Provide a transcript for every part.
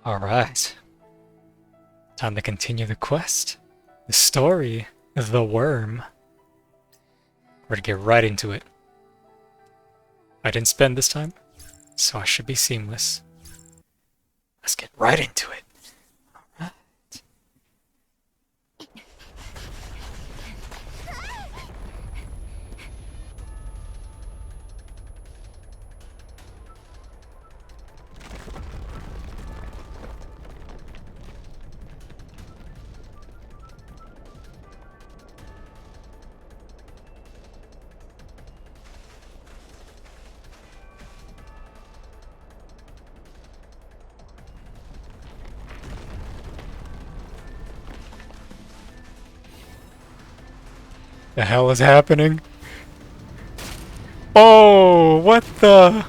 Alright. Time to continue the quest. The story of the worm. We're gonna get right into it. I didn't spend this time, so I should be seamless. Let's get right into it. Alright. The hell is happening? Oh, what the?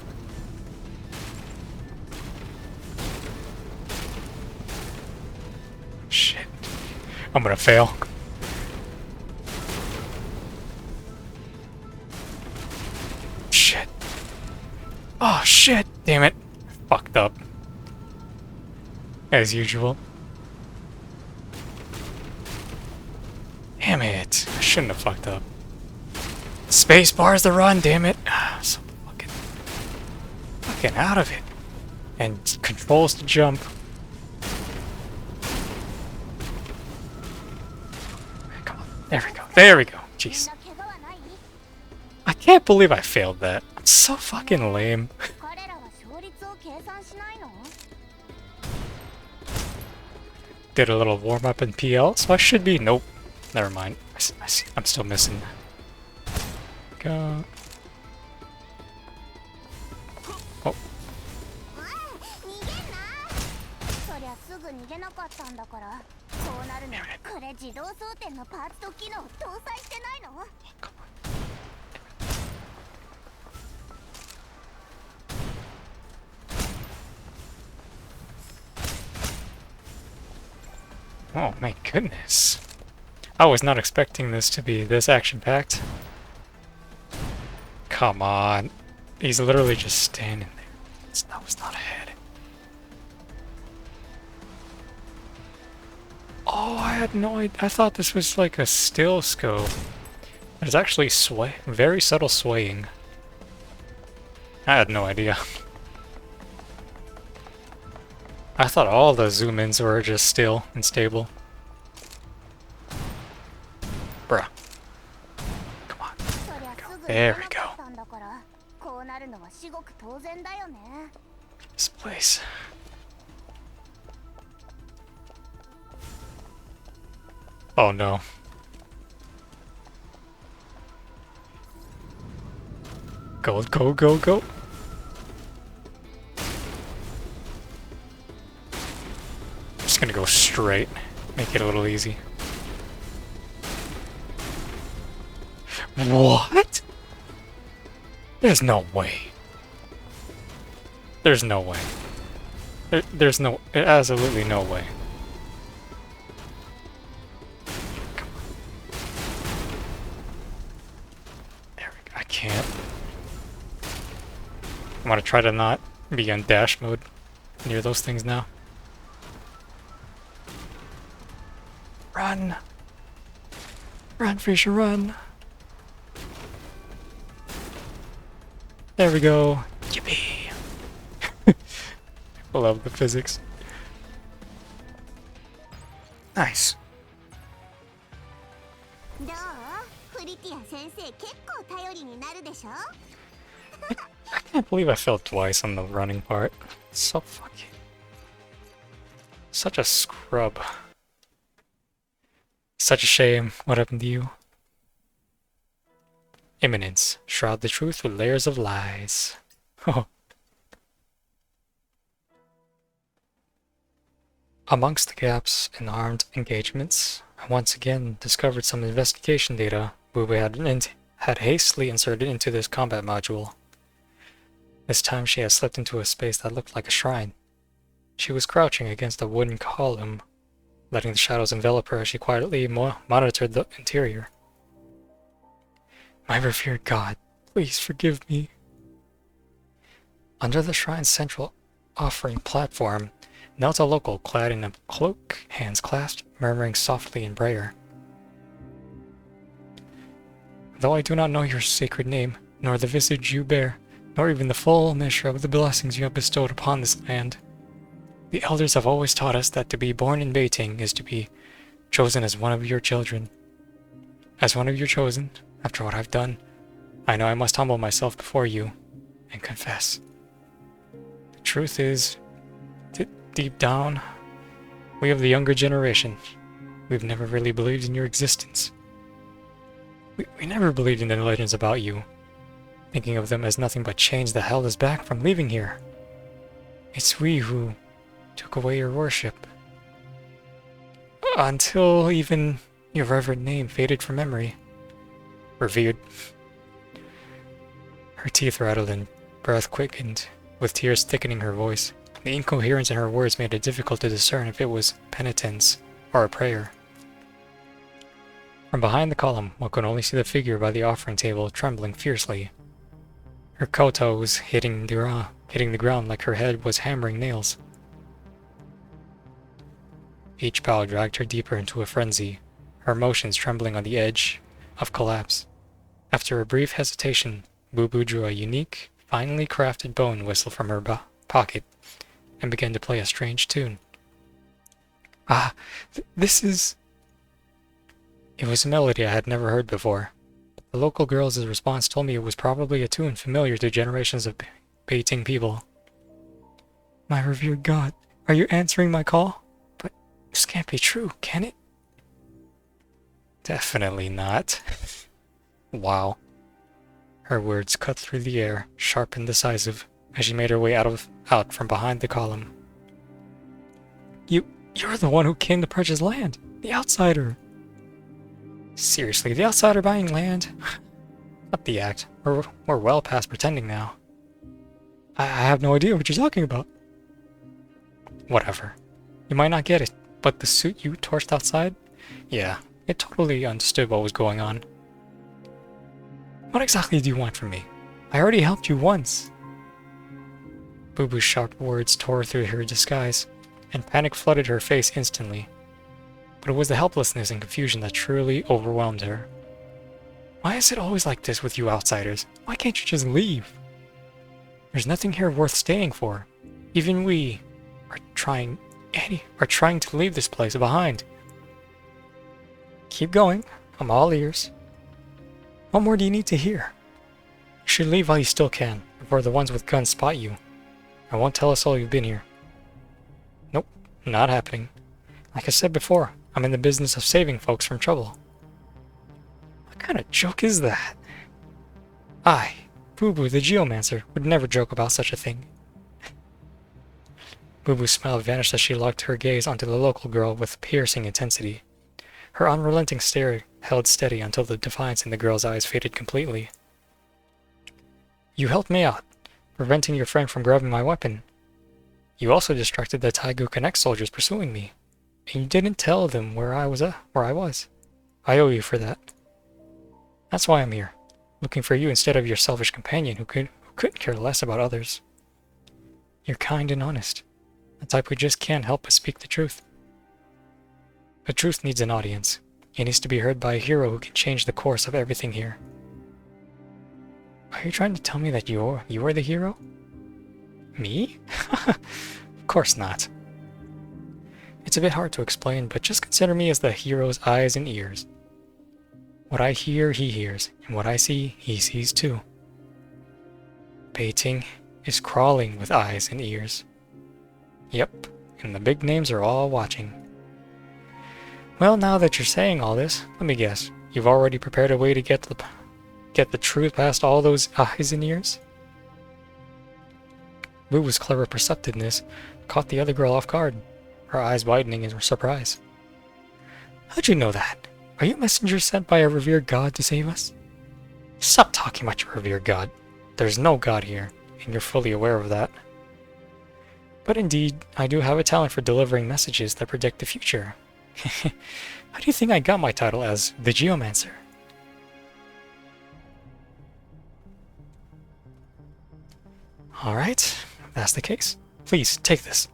Shit. I'm gonna fail. Shit. Oh, shit. Damn it. Fucked up. As usual. Damn it. I shouldn't have fucked up. Space bar's the run, damn it. So fucking out of it. And controls to jump. Come on. There we go. There we go. Jeez. I can't believe I failed that. I'm so fucking lame. Did a little warm up in PL, so I should be. Nope. Never mind. I'm still missing. Go. Oh. Oh my goodness. I was not expecting this to be this action-packed. Come on. He's literally just standing there. That was not ahead. Oh, I had no idea. I thought this was like a still scope. There's actually very subtle swaying. I had no idea. I thought all the zoom-ins were just still and stable. Bruh. Come on. There we go. This place. Oh no. Go, go, go, go. Just gonna go straight. Make it a little easy. What? There's no way. There's no way. There's absolutely no way. Come on. There we go. I can't. I'm gonna try to not be on dash mode near those things now. Run! Run, Fritia, run! There we go. Yippee! I love the physics. Nice. I can't believe I failed twice on the running part. So fucking... Such a scrub. Such a shame. What happened to you? Imminence. Shroud the truth with layers of lies. Oh. Amongst the gaps in armed engagements, I once again discovered some investigation data we had hastily inserted into this combat module. This time she had slipped into a space that looked like a shrine. She was crouching against a wooden column, letting the shadows envelop her as she quietly monitored the interior. My revered God, please forgive me. Under the shrine's central offering platform, knelt a local clad in a cloak, hands clasped, murmuring softly in prayer. Though I do not know your sacred name, nor the visage you bear, nor even the full measure of the blessings you have bestowed upon this land, the elders have always taught us that to be born in Beiting is to be chosen as one of your children. As one of your chosen, after what I've done, I know I must humble myself before you and confess. The truth is, deep down, we of the younger generation, we've never really believed in your existence. We never believed in the legends about you, thinking of them as nothing but chains that held us back from leaving here. It's we who took away your worship. Until even your reverend name faded from memory. Revered. Her teeth rattled and breath quickened, with tears thickening her voice. The incoherence in her words made it difficult to discern if it was penitence or a prayer. From behind the column, one could only see the figure by the offering table trembling fiercely. Her koto was hitting the ground like her head was hammering nails. Each bow dragged her deeper into a frenzy, her emotions trembling on the edge of collapse. After a brief hesitation, Boo drew a unique, finely crafted bone whistle from her pocket and began to play a strange tune. This is... It was a melody I had never heard before. The local girl's response told me it was probably a tune familiar to generations of Beiting people. My revered god, are you answering my call? But this can't be true, can it? Definitely not. Wow. Her words cut through the air, sharp and decisive, as she made her way out from behind the column. You're the one who came to purchase land, the outsider. Seriously, the outsider buying land? Up the act. We're well past pretending now. I have no idea what you're talking about. Whatever. You might not get it, but the suit you torched outside? Yeah, it totally understood what was going on. What exactly do you want from me? I already helped you once. Boo Boo's sharp words tore through her disguise, and panic flooded her face instantly. But it was the helplessness and confusion that truly overwhelmed her. Why is it always like this with you outsiders? Why can't you just leave? There's nothing here worth staying for. Even we are trying to leave this place behind. Keep going. I'm all ears. What more do you need to hear? You should leave while you still can, before the ones with guns spot you. I won't tell us all you've been here. Nope, not happening. Like I said before, I'm in the business of saving folks from trouble. What kind of joke is that? I, Boo Boo the Geomancer, would never joke about such a thing. Boo Boo's smile vanished as she locked her gaze onto the local girl with piercing intensity. Her unrelenting stare held steady until the defiance in the girl's eyes faded completely. You helped me out, preventing your friend from grabbing my weapon. You also distracted the Taigu Connect soldiers pursuing me, and you didn't tell them where I was. I owe you for that. That's why I'm here, looking for you instead of your selfish companion who couldn't care less about others. You're kind and honest, the type who just can't help but speak the truth. The truth needs an audience. It needs to be heard by a hero who can change the course of everything here. Are you trying to tell me that you are the hero? Me? Of course not. It's a bit hard to explain, but just consider me as the hero's eyes and ears. What I hear, he hears, and what I see, he sees too. Beiting is crawling with eyes and ears. Yep, and the big names are all watching. Well, now that you're saying all this, let me guess. You've already prepared a way to get the truth past all those eyes and ears? Boo Boo's clever perceptiveness caught the other girl off guard, her eyes widening in surprise. How'd you know that? Are you a messenger sent by a revered god to save us? Stop talking about your revered god. There's no god here, and you're fully aware of that. But indeed, I do have a talent for delivering messages that predict the future. How do you think I got my title as the Geomancer? Alright, if that's the case. Please, take this.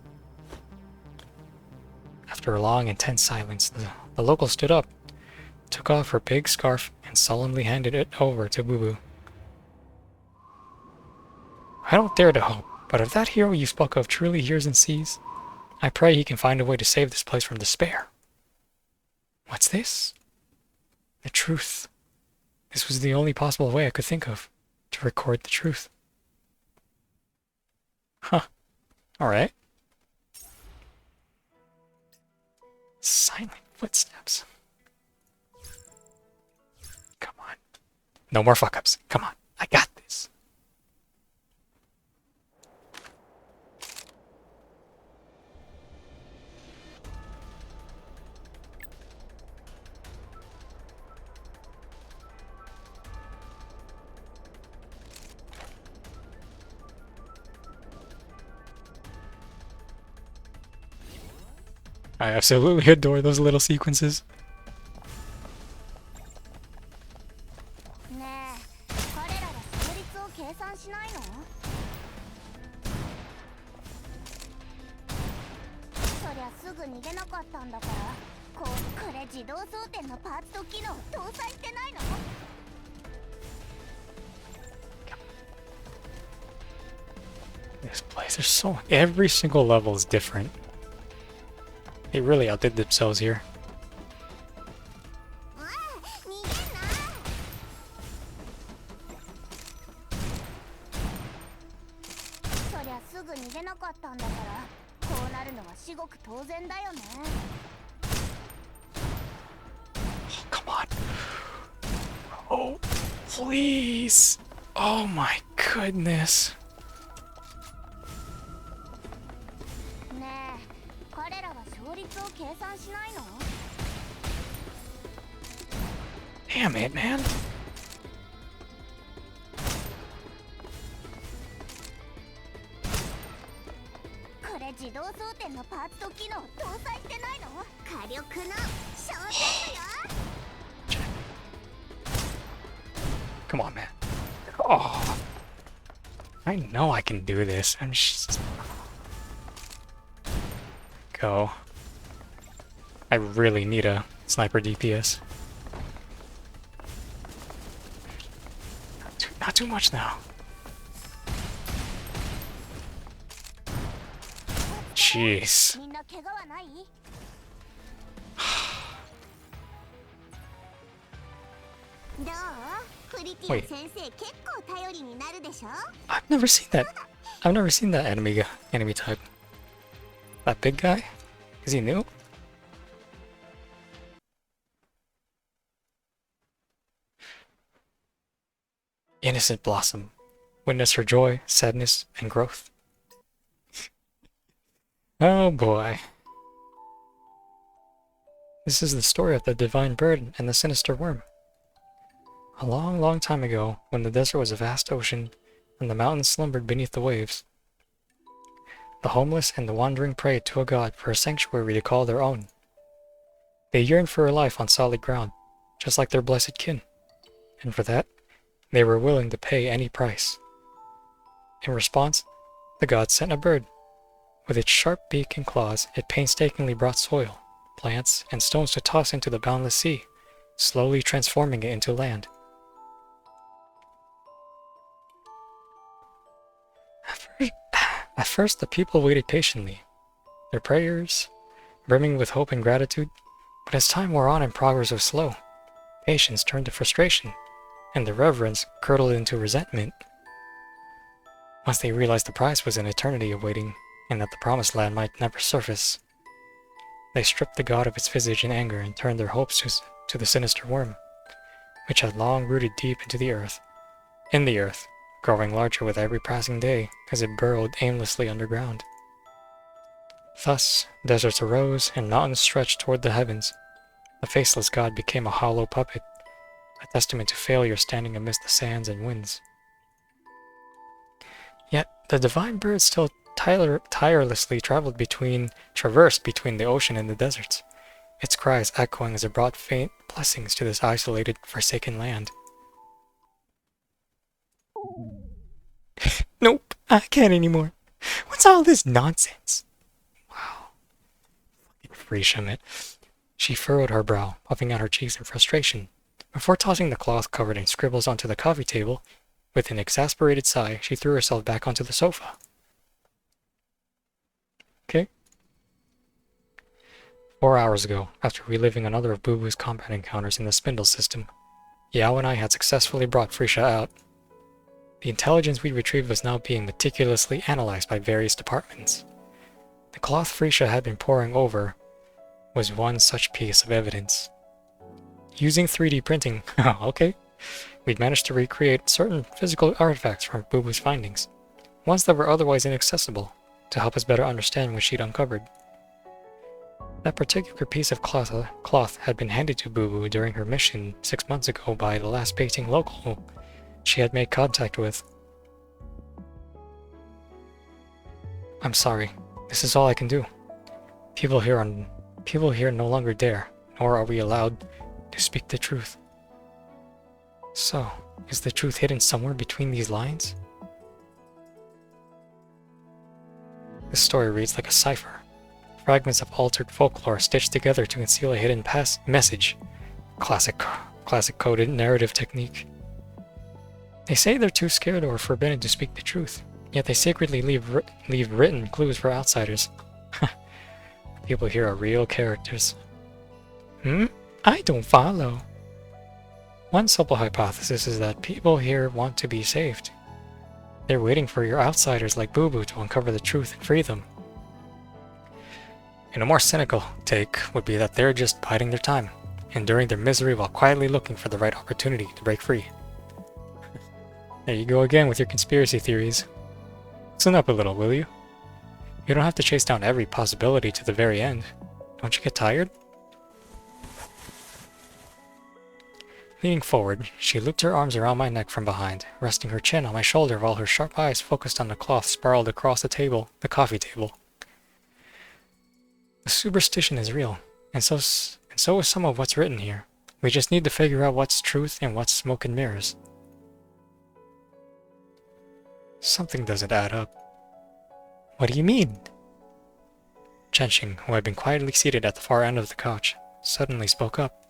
After a long, intense silence, the local stood up, took off her big scarf, and solemnly handed it over to Boo Boo. I don't dare to hope, but if that hero you spoke of truly hears and sees, I pray he can find a way to save this place from despair. What's this? The truth. This was the only possible way I could think of to record the truth. Huh. Alright. Silent footsteps. Come on. No more fuck-ups. Come on. I got this. I absolutely adore those little sequences. This place, there's so... Every single level is different. They really outdid themselves here. Oh, come on. Oh, please. Oh my goodness. Damn it, man. Come on, man. Oh. I know I can do this. I'm just... Go. I really need a sniper DPS. Not too much now. Jeez. Wait. I've never seen that. I've never seen that enemy type. That big guy? Is he new? Innocent Blossom. Witness her joy, sadness, and growth. Oh boy. This is the story of the divine bird and the sinister worm. A long, long time ago, when the desert was a vast ocean, and the mountains slumbered beneath the waves, the homeless and the wandering prayed to a god for a sanctuary to call their own. They yearned for a life on solid ground, just like their blessed kin, and for that, they were willing to pay any price. In response, the god sent a bird. With its sharp beak and claws, it painstakingly brought soil, plants, and stones to toss into the boundless sea, slowly transforming it into land. At first, the people waited patiently, their prayers brimming with hope and gratitude, but as time wore on and progress was slow, patience turned to frustration, and the reverence curdled into resentment. Once they realized the prize was an eternity of waiting, and that the promised land might never surface, they stripped the god of its visage in anger and turned their hopes to the sinister worm, which had long rooted deep into the earth, growing larger with every passing day as it burrowed aimlessly underground. Thus, deserts arose and mountains stretched toward the heavens. The faceless god became a hollow puppet, a testament to failure standing amidst the sands and winds. Yet, the divine bird still tirelessly traversed between the ocean and the deserts, its cries echoing as it brought faint blessings to this isolated, forsaken land. Nope, I can't anymore. What's all this nonsense? Wow. Fritia met. She furrowed her brow, puffing out her cheeks in frustration. Before tossing the cloth covered in scribbles onto the coffee table, with an exasperated sigh, she threw herself back onto the sofa. Okay. 4 hours ago, after reliving another of Boo Boo's combat encounters in the spindle system, Yao and I had successfully brought Fritia out. The intelligence we retrieved was now being meticulously analyzed by various departments. The cloth Fritia had been poring over was one such piece of evidence. Using 3D printing, okay, we'd managed to recreate certain physical artifacts from Boo Boo's findings, ones that were otherwise inaccessible, to help us better understand what she'd uncovered. That particular piece of cloth had been handed to Boo Boo during her mission 6 months ago by the last Beijing local she had made contact with. I'm sorry. This is all I can do. People here no longer dare, nor are we allowed to speak the truth. So, is the truth hidden somewhere between these lines? This story reads like a cipher. Fragments of altered folklore stitched together to conceal a hidden message. Classic coded narrative technique. They say they're too scared or forbidden to speak the truth, yet they secretly leave written clues for outsiders. People here are real characters. I don't follow. One simple hypothesis is that people here want to be saved. They're waiting for your outsiders like Boo Boo to uncover the truth and free them. And a more cynical take would be that they're just biding their time, enduring their misery while quietly looking for the right opportunity to break free. There you go again with your conspiracy theories. Listen up a little, will you? You don't have to chase down every possibility to the very end. Don't you get tired? Leaning forward, she looped her arms around my neck from behind, resting her chin on my shoulder while her sharp eyes focused on the cloth sprawled across the coffee table. The superstition is real, and so is some of what's written here. We just need to figure out what's truth and what's smoke and mirrors. Something doesn't add up. What do you mean? Chenxing, who had been quietly seated at the far end of the couch, suddenly spoke up.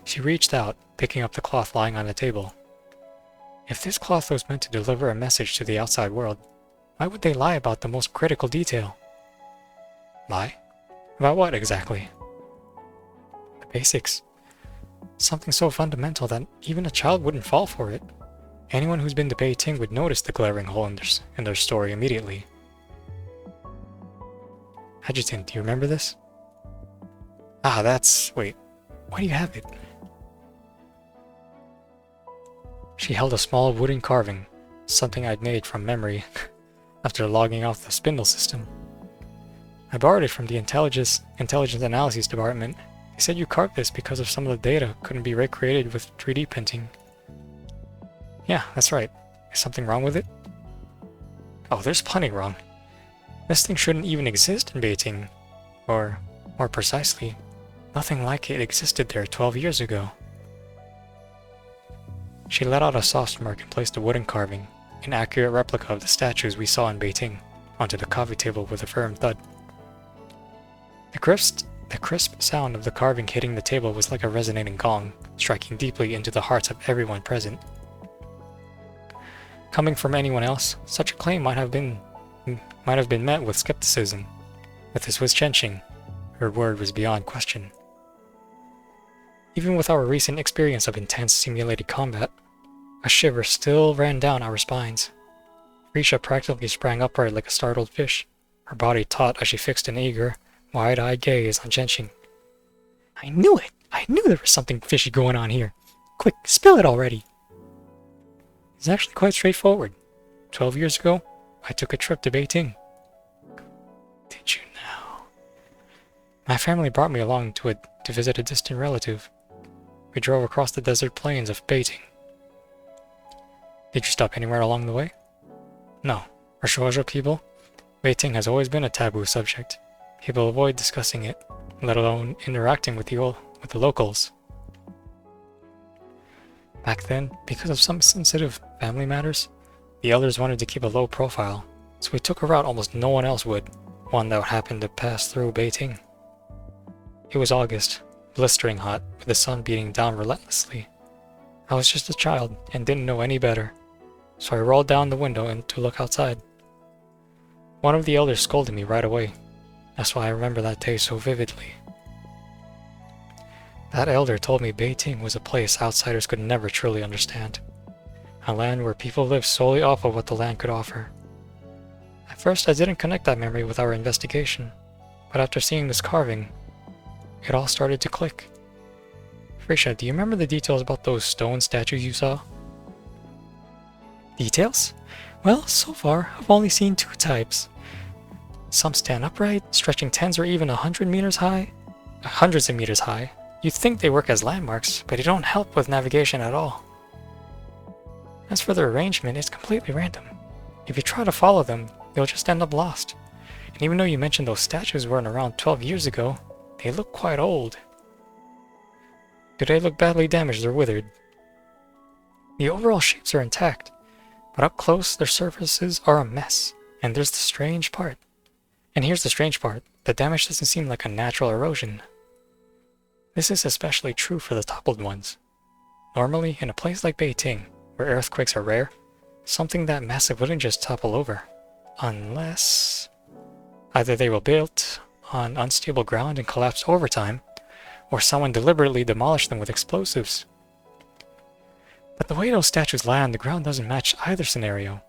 She reached out, picking up the cloth lying on the table. If this cloth was meant to deliver a message to the outside world, why would they lie about the most critical detail? Lie? About what exactly? The basics. Something so fundamental that even a child wouldn't fall for it. Anyone who's been to Beijing would notice the glaring hole in their story immediately. Adjutant, do you remember this? Wait, why do you have it? She held a small wooden carving, something I'd made from memory after logging off the spindle system. I borrowed it from the intelligence analysis department. They said you carved this because of some of the data couldn't be recreated with 3D printing. Yeah, that's right. Is something wrong with it? Oh, there's plenty wrong. This thing shouldn't even exist in Beijing. Or, more precisely, nothing like it existed there 12 years ago. She let out a soft smirk and placed a wooden carving, an accurate replica of the statues we saw in Beijing, onto the coffee table with a firm thud. The crisp sound of the carving hitting the table was like a resonating gong, striking deeply into the hearts of everyone present. Coming from anyone else, such a claim might have been met with skepticism. But this was Chenxing. Her word was beyond question. Even with our recent experience of intense simulated combat, a shiver still ran down our spines. Fritia practically sprang upright like a startled fish, her body taut as she fixed an eager, wide-eyed gaze on Chenxing. I knew it! I knew there was something fishy going on here! Quick, spill it already! It's actually quite straightforward. 12 years ago, I took a trip to Beijing. Did you know? My family brought me along to visit a distant relative. We drove across the desert plains of Beijing. Did you stop anywhere along the way? No. For Shuozhou people, Beijing has always been a taboo subject. People avoid discussing it, let alone interacting with the locals. Back then, because of some sensitive family matters, the elders wanted to keep a low profile, so we took a route almost no one else would, one that happened to pass through Beijing. It was August, blistering hot, with the sun beating down relentlessly. I was just a child and didn't know any better, so I rolled down the window and to look outside. One of the elders scolded me right away. That's why I remember that day so vividly. That elder told me Beiting was a place outsiders could never truly understand. A land where people lived solely off of what the land could offer. At first I didn't connect that memory with our investigation, but after seeing this carving, it all started to click. Fritia, do you remember the details about those stone statues you saw? Details? Well, so far, I've only seen two types. Some stand upright, stretching tens or even 100 meters high. Hundreds of meters high. You'd think they work as landmarks, but they don't help with navigation at all. As for their arrangement, it's completely random. If you try to follow them, you'll just end up lost. And even though you mentioned those statues weren't around 12 years ago, they look quite old. Do they look badly damaged or withered? The overall shapes are intact, but up close their surfaces are a mess. And here's the strange part. The damage doesn't seem like a natural erosion. This is especially true for the toppled ones. Normally, in a place like Beiting, where earthquakes are rare, something that massive wouldn't just topple over. Unless either they were built on unstable ground and collapsed over time, or someone deliberately demolished them with explosives. But the way those statues lie on the ground doesn't match either scenario.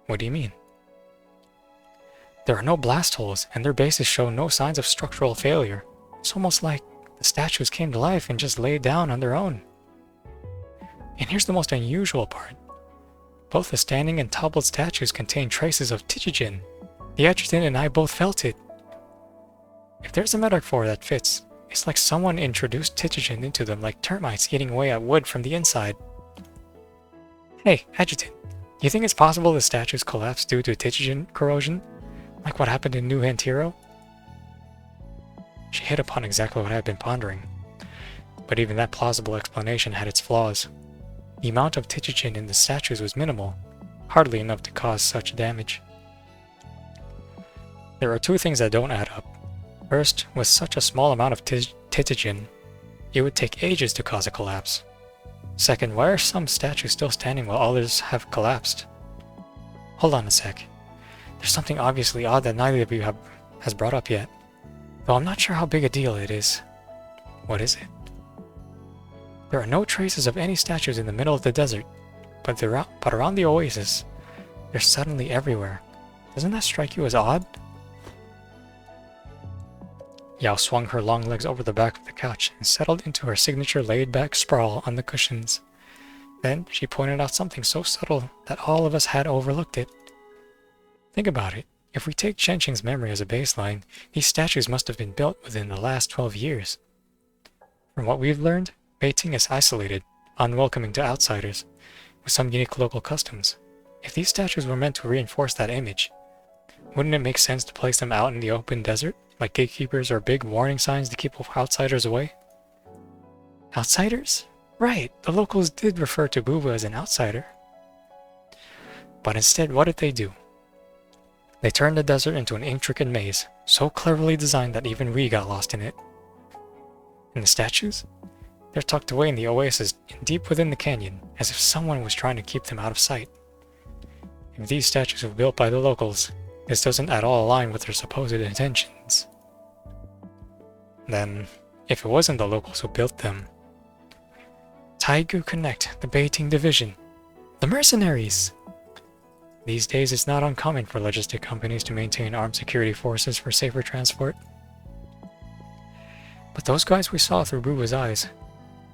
What do you mean? There are no blast holes, and their bases show no signs of structural failure. It's almost like the statues came to life and just laid down on their own. And here's the most unusual part. Both the standing and toppled statues contain traces of Tichijin. The adjutant and I both felt it. If there's a metaphor that fits, it's like someone introduced Tichijin into them like termites eating away at wood from the inside. Hey, adjutant, you think it's possible the statues collapsed due to Tichijin corrosion? Like what happened in New Hantiro? She hit upon exactly what I had been pondering. But even that plausible explanation had its flaws. The amount of Tichijin in the statues was minimal, hardly enough to cause such damage. There are two things that don't add up. First, with such a small amount of Tichijin, it would take ages to cause a collapse. Second, why are some statues still standing while others have collapsed? Hold on a sec. There's something obviously odd that neither of you has brought up yet. Though I'm not sure how big a deal it is. What is it? There are no traces of any statues in the middle of the desert, but around the oasis, they're suddenly everywhere. Doesn't that strike you as odd? Yao swung her long legs over the back of the couch and settled into her signature laid-back sprawl on the cushions. Then she pointed out something so subtle that all of us had overlooked it. Think about it. If we take Chenqing's memory as a baseline, these statues must have been built within the last 12 years. From what we've learned, Beiting is isolated, unwelcoming to outsiders, with some unique local customs. If these statues were meant to reinforce that image, wouldn't it make sense to place them out in the open desert, like gatekeepers or big warning signs to keep outsiders away? Outsiders? Right, the locals did refer to Bubu as an outsider. But instead, what did they do? They turned the desert into an intricate maze, so cleverly designed that even we got lost in it. And the statues? They're tucked away in the oasis, deep within the canyon, as if someone was trying to keep them out of sight. If these statues were built by the locals, this doesn't at all align with their supposed intentions. Then, if it wasn't the locals who built them, Taigu Connect, the Beiting Division, the mercenaries! These days it's not uncommon for logistic companies to maintain armed security forces for safer transport. But those guys we saw through Bubu's eyes,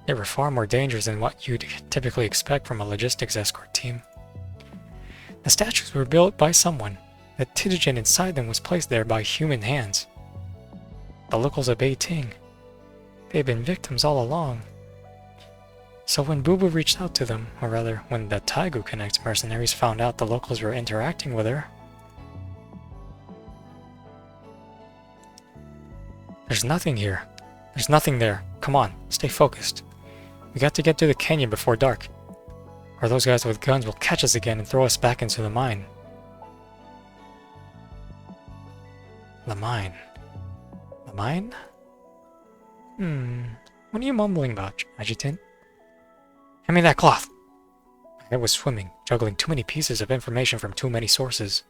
they were far more dangerous than what you'd typically expect from a logistics escort team. The statues were built by someone. The Tichijin inside them was placed there by human hands. The locals of Beiting, they've been victims all along. So when Bubu reached out to them, or rather, when the Taigu Connect mercenaries found out the locals were interacting with her... There's nothing here. There's nothing there. Come on, stay focused. We got to get to the canyon before dark, or those guys with guns will catch us again and throw us back into the mine. The mine? The mine? What are you mumbling about, Adjutant? Hand me that cloth! My head was swimming, juggling too many pieces of information from too many sources.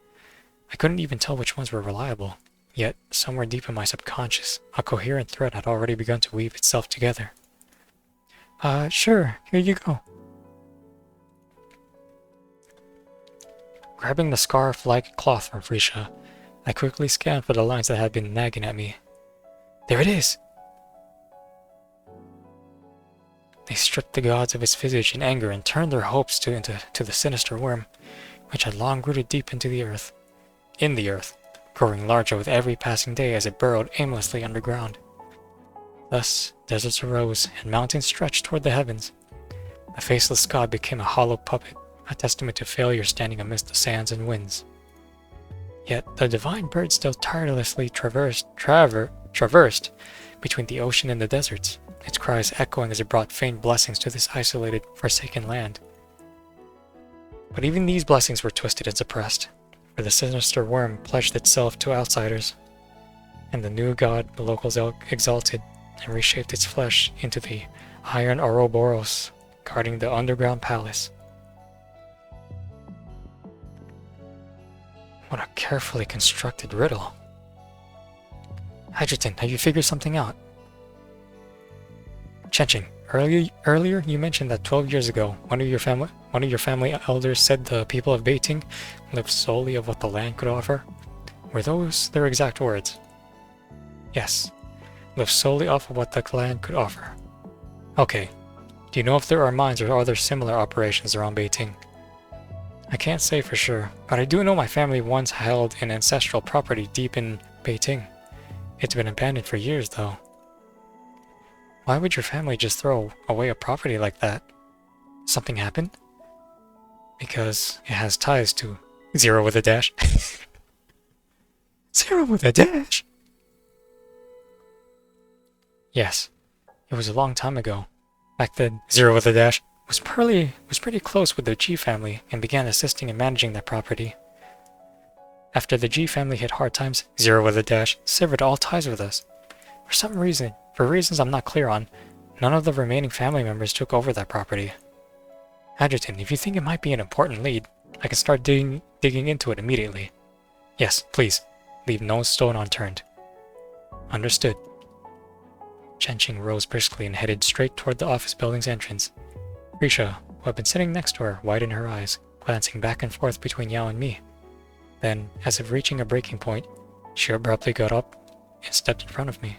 I couldn't even tell which ones were reliable. Yet, somewhere deep in my subconscious, a coherent thread had already begun to weave itself together. Sure, here you go. Grabbing the scarf-like cloth from Fritia, I quickly scanned for the lines that had been nagging at me. There it is! They stripped the gods of its visage in anger and turned their hopes to the sinister worm, which had long rooted deep into the earth. In the earth, growing larger with every passing day as it burrowed aimlessly underground. Thus, deserts arose and mountains stretched toward the heavens. The faceless god became a hollow puppet, a testament to failure standing amidst the sands and winds. Yet the divine bird still tirelessly traversed between the ocean and the deserts, its cries echoing as it brought faint blessings to this isolated, forsaken land. But even these blessings were twisted and suppressed, for the sinister worm pledged itself to outsiders, and the new god the locals exalted and reshaped its flesh into the iron Ouroboros guarding the underground palace. What a carefully constructed riddle. Adjutant, have you figured something out? Chenching, earlier you mentioned that 12 years ago, one of your family elders said the people of Beiting lived solely of what the land could offer. Were those their exact words? Yes, lived solely off of what the land could offer. Okay, do you know if there are mines or other similar operations around Beiting? I can't say for sure, but I do know my family once held an ancestral property deep in Beiting. It's been abandoned for years though. Why would your family just throw away a property like that? Something happened? Because it has ties to Zero with a dash. Zero with a dash? Yes, it was a long time ago. Back then, Zero with a dash was pretty close with the G family and began assisting in managing that property. After the G family hit hard times, Zero with a dash severed all ties with us. For reasons I'm not clear on, none of the remaining family members took over that property. Adjutant, if you think it might be an important lead, I can start digging into it immediately. Yes, please. Leave no stone unturned. Understood. Chenching rose briskly and headed straight toward the office building's entrance. Fritia, who had been sitting next to her, widened her eyes, glancing back and forth between Yao and me. Then, as if reaching a breaking point, she abruptly got up and stepped in front of me.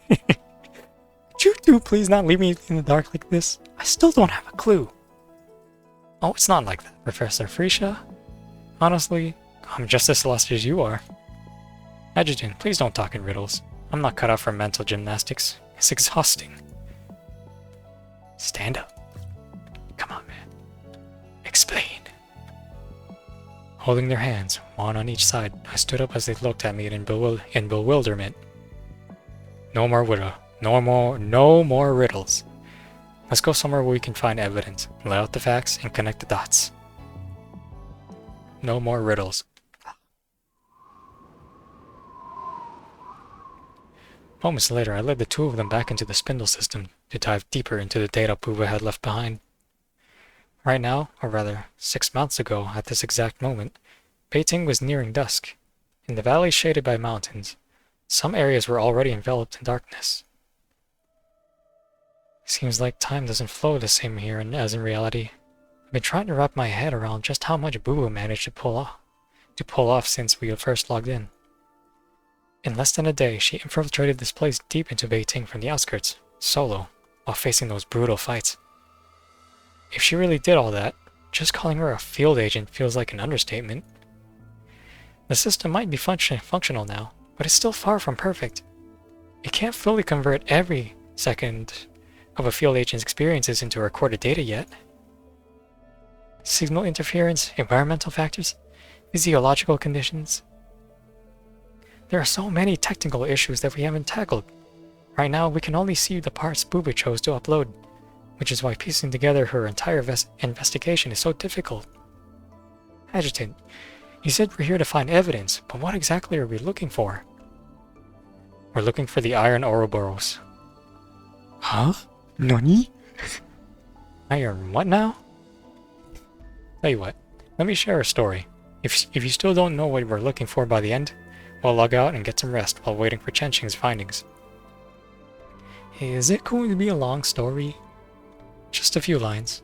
Could you two please not leave me in the dark like this? I still don't have a clue. Oh, it's not like that, Professor Fritia. Honestly, I'm just as lost as you are. Adjutant, please don't talk in riddles. I'm not cut out for mental gymnastics. It's exhausting. Stand up. Come on, man. Explain. Holding their hands, one on each side, I stood up as they looked at me in bewilderment. No more riddles. Let's go somewhere where we can find evidence, lay out the facts, and connect the dots. No more riddles. Moments later, I led the two of them back into the spindle system to dive deeper into the data Puba had left behind. Right now, or rather, 6 months ago at this exact moment, Beiting was nearing dusk. In the valley shaded by mountains, some areas were already enveloped in darkness. Seems like time doesn't flow the same here as in reality. I've been trying to wrap my head around just how much Boo Boo managed to pull off since we first logged in. In less than a day, she infiltrated this place deep into Beiting from the outskirts, solo, while facing those brutal fights. If she really did all that, just calling her a field agent feels like an understatement. The system might be functional now, but it's still far from perfect. It can't fully convert every second of a field agent's experiences into recorded data yet. Signal interference, environmental factors, physiological conditions. There are so many technical issues that we haven't tackled. Right now, we can only see the parts Boo Boo chose to upload, which is why piecing together her entire investigation is so difficult. Adjutant, you said we're here to find evidence, but what exactly are we looking for? We're looking for the Iron Ouroboros. Huh? Nani? Iron what now? Tell you what, let me share a story. If you still don't know what we're looking for by the end, we'll log out and get some rest while waiting for Chenxing's findings. Is it going to be a long story? Just a few lines.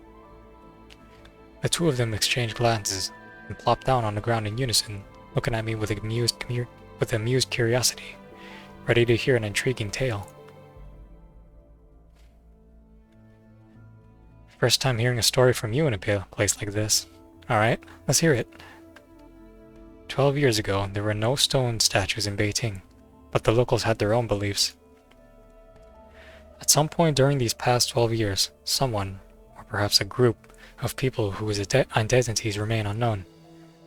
The two of them exchanged glances and plopped down on the ground in unison, looking at me with amused curiosity, ready to hear an intriguing tale. First time hearing a story from you in a place like this. Alright, let's hear it. 12 years ago, there were no stone statues in Beijing, but the locals had their own beliefs. At some point during these past 12 years, someone, or perhaps a group, of people whose identities remain unknown,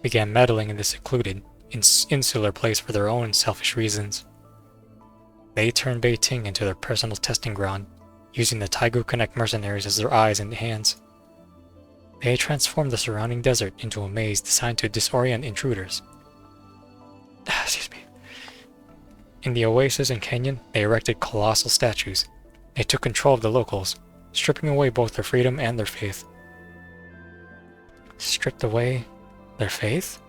began meddling in this secluded, insular place for their own selfish reasons. They turned Beijing into their personal testing ground, using the Taigu Connect mercenaries as their eyes and hands. They transformed the surrounding desert into a maze designed to disorient intruders. Excuse me. In the oasis and canyon, they erected colossal statues. They took control of the locals, stripping away both their freedom and their faith. Stripped away their faith?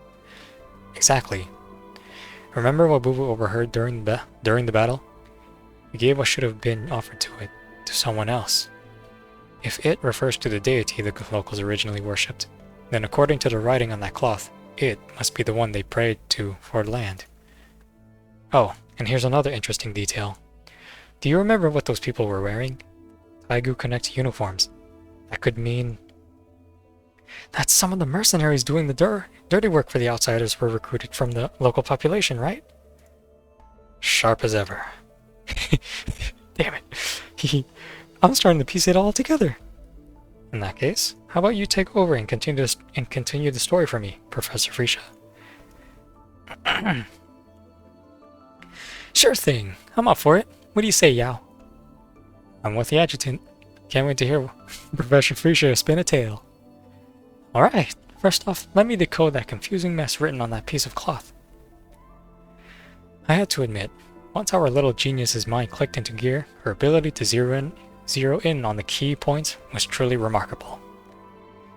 Exactly. Remember what Bubu overheard during the battle? We gave what should have been offered to it, to someone else. If it refers to the deity the locals originally worshipped, then according to the writing on that cloth, it must be the one they prayed to for land. Oh, and here's another interesting detail. Do you remember what those people were wearing? Taigu Connect uniforms. That could mean... That's some of the mercenaries doing the dirty work for the outsiders were recruited from the local population, right? Sharp as ever. Damn it. I'm starting to piece it all together. In that case, how about you take over and continue the story for me, Professor Fritia? Sure thing. I'm up for it. What do you say, Yao? I'm with the adjutant. Can't wait to hear Professor Fritia spin a tale. Alright, first off, let me decode that confusing mess written on that piece of cloth. I had to admit, once our little genius's mind clicked into gear, her ability to zero in on the key points was truly remarkable.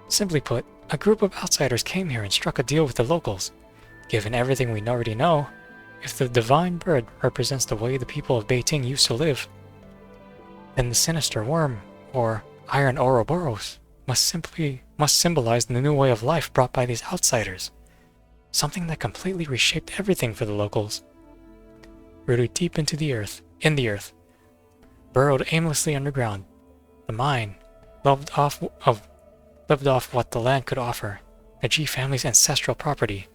Simply put, a group of outsiders came here and struck a deal with the locals. Given everything we already know, if the divine bird represents the way the people of Beijing used to live, then the sinister worm, or Iron Ouroboros, must symbolize the new way of life brought by these outsiders. Something that completely reshaped everything for the locals. Rooted deep into the earth, burrowed aimlessly underground, the mine lived off what the land could offer, the G family's ancestral property.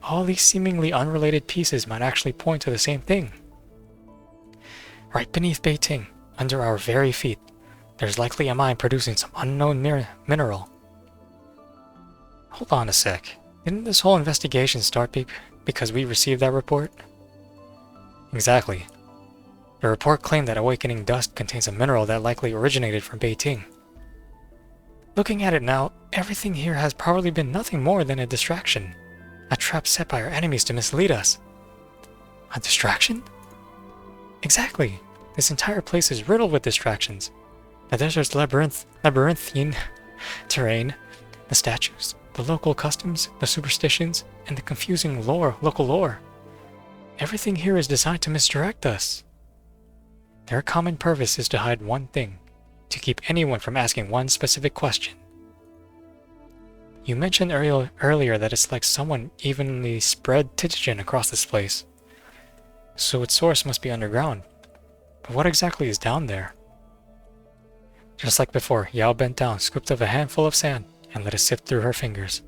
All these seemingly unrelated pieces might actually point to the same thing. Right beneath Beijing, under our very feet, there's likely a mine producing some unknown mineral. Hold on a sec. Didn't this whole investigation start because we received that report? Exactly. The report claimed that awakening dust contains a mineral that likely originated from Beijing. Looking at it now, everything here has probably been nothing more than a distraction. A trap set by our enemies to mislead us. A distraction? Exactly. This entire place is riddled with distractions. The desert's labyrinthian terrain, the statues, the local customs, the superstitions, and the confusing local lore. Everything here is designed to misdirect us. Their common purpose is to hide one thing, to keep anyone from asking one specific question. You mentioned earlier that it's like someone evenly spread Titigen across this place. So its source must be underground. But what exactly is down there? Just like before, Yao bent down, scooped up a handful of sand, and let it sift through her fingers.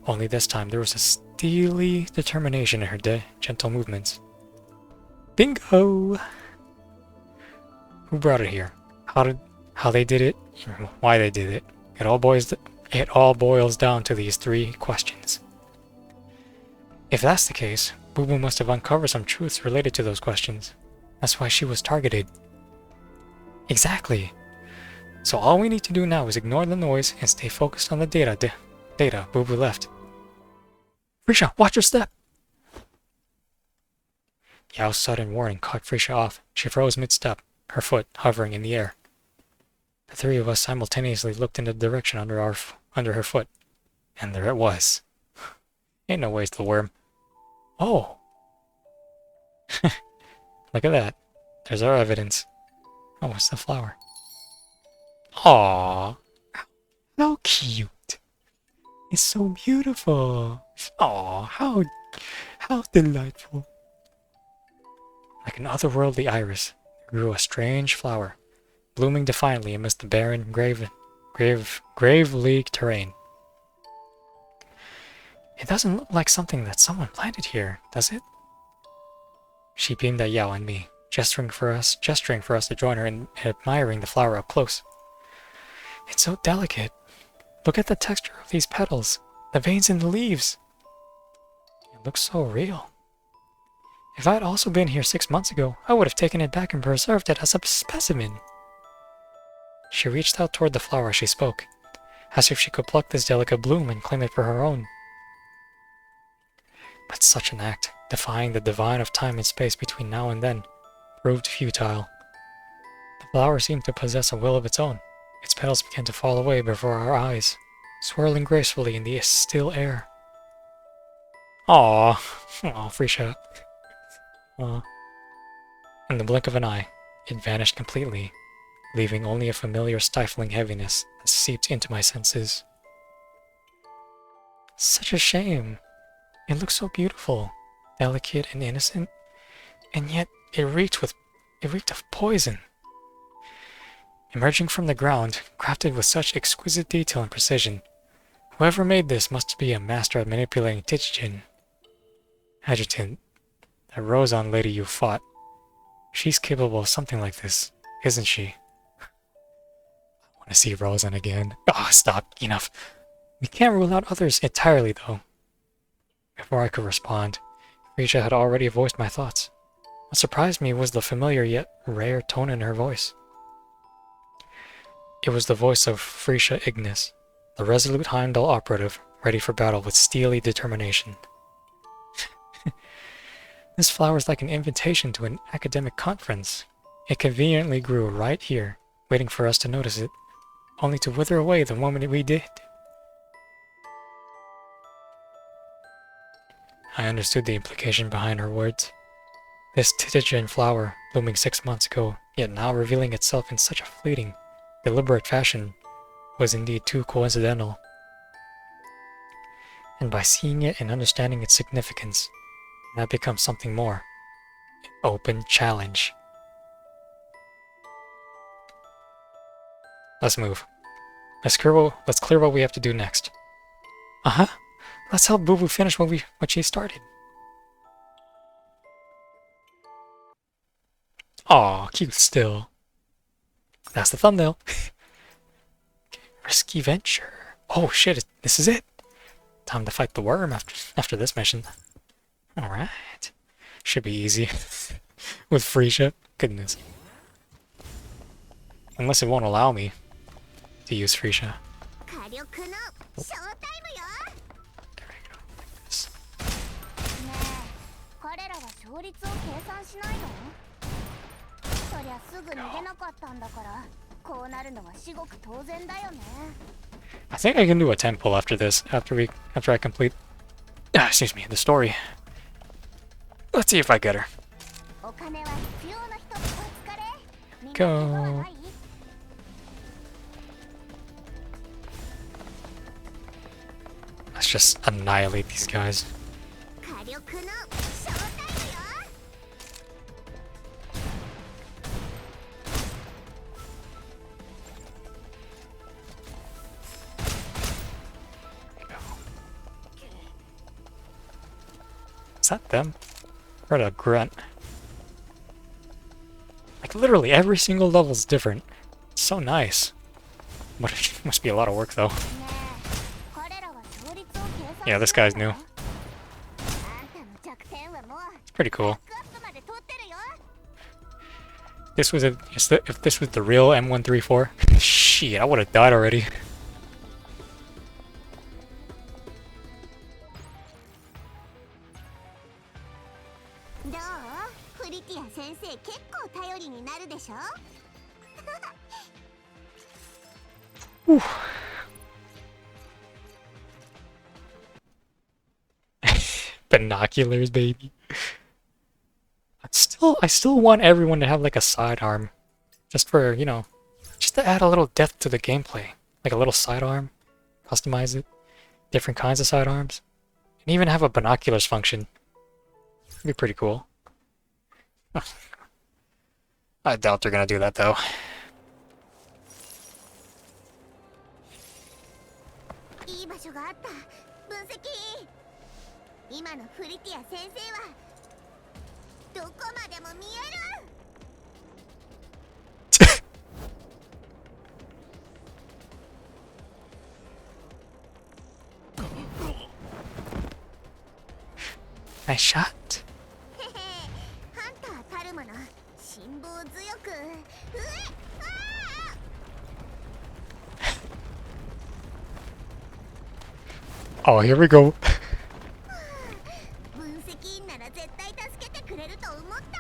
Only this time there was a steely determination in her gentle movements. Bingo! Who brought it here? How they did it? Why they did it? It all boils down to these three questions. If that's the case, Boo Boo must have uncovered some truths related to those questions. That's why she was targeted. Exactly. So all we need to do now is ignore the noise and stay focused on the data Boo Boo left. Fritia, watch your step! Yao's sudden warning caught Fritia off. She froze mid-step, her foot hovering in the air. The three of us simultaneously looked in the direction under her foot, and there it was. Ain't no waste the worm. Oh! Look at that. There's our evidence. Oh, what's the flower? Aww. How cute. It's so beautiful. Aww, how delightful. Like an otherworldly iris, there grew a strange flower, blooming defiantly amidst the barren, gravely terrain. It doesn't look like something that someone planted here, does it? She beamed at Yao and me, gesturing for us to join her in admiring the flower up close. It's so delicate. Look at the texture of these petals, the veins in the leaves. It looks so real. If I had also been here 6 months ago, I would have taken it back and preserved it as a specimen. She reached out toward the flower as she spoke, as if she could pluck this delicate bloom and claim it for her own. But such an act, defying the divine of time and space between now and then, proved futile. The flower seemed to possess a will of its own. Its petals began to fall away before our eyes, swirling gracefully in the still air. Aww. Aw, Fritia. Aw. In the blink of an eye, it vanished completely, leaving only a familiar stifling heaviness that seeped into my senses. Such a shame. It looked so beautiful, delicate and innocent, and yet it reeked of poison. Emerging from the ground, crafted with such exquisite detail and precision, whoever made this must be a master at manipulating Tijin. Adjutant, that Rozan lady you fought, she's capable of something like this, isn't she? I want to see Rozan again. Ah, stop, enough. We can't rule out others entirely, though. Before I could respond, Fritia had already voiced my thoughts. What surprised me was the familiar yet rare tone in her voice. It was the voice of Fritia Ignis, the resolute Heimdall operative, ready for battle with steely determination. This flower is like an invitation to an academic conference. It conveniently grew right here, waiting for us to notice it, only to wither away the moment we did. I understood the implication behind her words. This Titigen flower, blooming 6 months ago, yet now revealing itself in such a fleeting, deliberate fashion, was indeed too coincidental. And by seeing it and understanding its significance, that becomes something more. An open challenge. Let's move. Let's clear what we have to do next. Uh-huh. Let's help Boo Boo finish what she started. Aw, cute still. That's the thumbnail. Okay, risky venture. Oh shit, this is it. Time to fight the worm after this mission. Alright. Should be easy. With Fritia. Goodness. Unless it won't allow me to use Fritia. I think I can do a temple after this, after I complete excuse me, the story. Let's see if I get her. Go. Let's just annihilate these guys. Is that them? Heard a grunt. Like literally every single level is different. It's so nice. But it must be a lot of work though. Yeah, this guy's new. It's pretty cool. If this was the real M134, shit, I would have died already. リティア先生結構頼りになるでしょ。 Whew. Binoculars, baby. I still want everyone to have like a sidearm, just for, you know, just to add a little depth to the gameplay, like a little sidearm, customize it, different kinds of sidearms, and even have a binoculars function. It'd be pretty cool. I doubt they're gonna do that though. いい場所があった。分析。今のフリティア先生はどこまでも見える。Nice shot. へへ、ハンターたるもの、辛抱強く。Oh, here we go. 分析員なら絶対助けてくれると思った。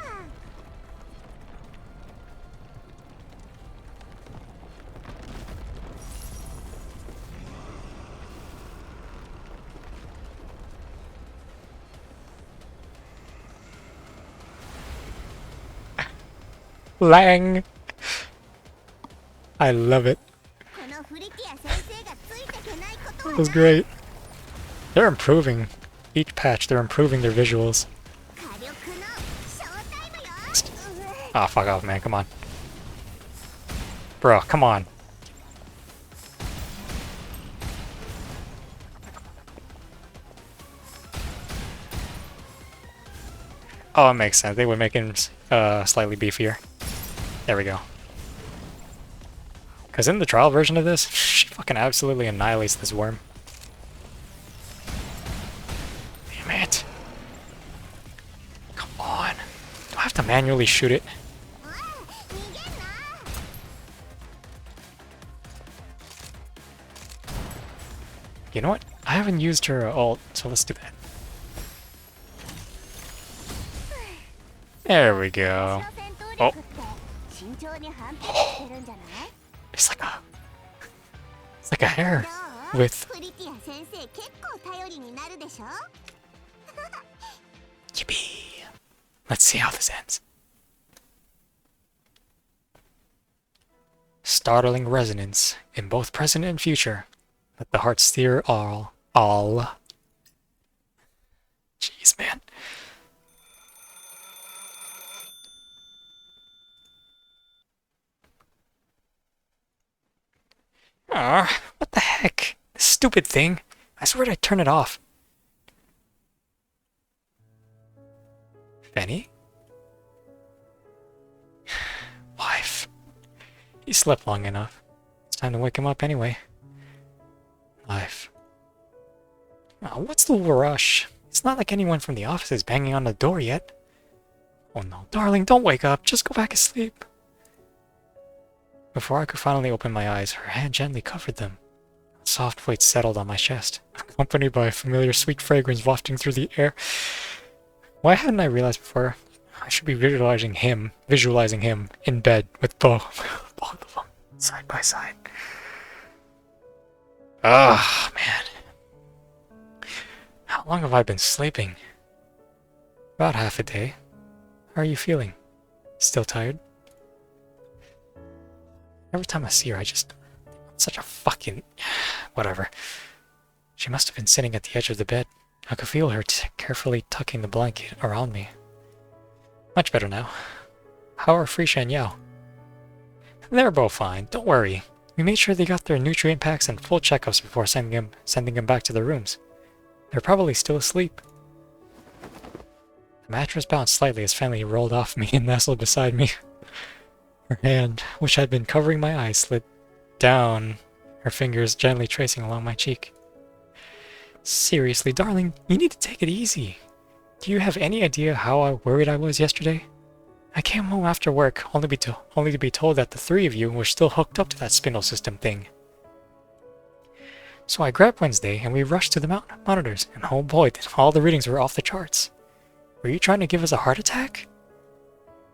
Lang. I love it. このフリティア先生がついてけないことは It was great. They're improving. Each patch, they're improving their visuals. 火力のショータイムよ。 Ah, fuck off, man. Come on. Bro, come on. Oh, it makes sense. They would make him slightly beefier. There we go. Because in the trial version of this, she fucking absolutely annihilates this worm. Damn it. Come on. Do I have to manually shoot it? You know what? I haven't used her ult, so let's do that. There we go. Oh. It's like a hair with Yippee. Let's see how this ends. Startling resonance in both present and future. Let the heart steer all. Jeez, man. What the heck? This stupid thing. I swear I'd turn it off. Benny? Wife. He slept long enough. It's time to wake him up anyway. Life. Oh, what's the rush? It's not like anyone from the office is banging on the door yet. Oh no, darling, don't wake up. Just go back to sleep. Before I could finally open my eyes, her hand gently covered them. A soft weight settled on my chest, accompanied by a familiar sweet fragrance wafting through the air. Why hadn't I realized before? I should be visualizing him in bed with both of them, side by side. Ah, man. How long have I been sleeping? About half a day. How are you feeling? Still tired? Every time I see her, such a fucking... whatever. She must have been sitting at the edge of the bed. I could feel her carefully tucking the blanket around me. Much better now. How are Fritia and Yao? They're both fine, don't worry. We made sure they got their nutrient packs and full checkups before sending them back to their rooms. They're probably still asleep. The mattress bounced slightly as Fanny rolled off me and nestled beside me. Her hand, which had been covering my eyes, slid down, her fingers gently tracing along my cheek. Seriously, darling, you need to take it easy. Do you have any idea how worried I was yesterday? I came home after work only to be told that the three of you were still hooked up to that spindle system thing. So I grabbed Wednesday and we rushed to the monitors, and oh boy, all the readings were off the charts. Were you trying to give us a heart attack?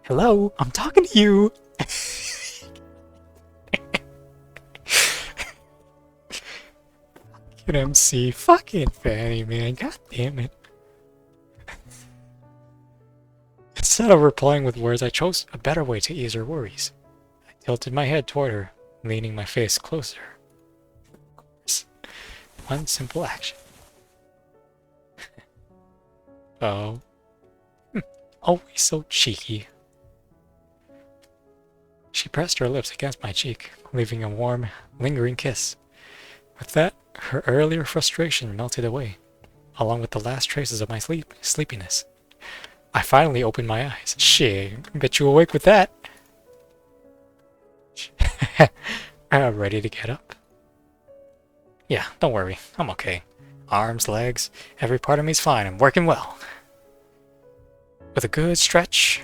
Hello, I'm talking to you. Fucking MC, fucking Fanny, man. God damn it. Instead of replying with words, I chose a better way to ease her worries. I tilted my head toward her, leaning my face closer. Of course. One simple action. Oh. Always so cheeky. She pressed her lips against my cheek, leaving a warm, lingering kiss. With that, her earlier frustration melted away, along with the last traces of my sleepiness. I finally opened my eyes. Shit, bet you awake with that. Ready to get up? Yeah, don't worry, I'm okay. Arms, legs, every part of me's fine and working well. With a good stretch,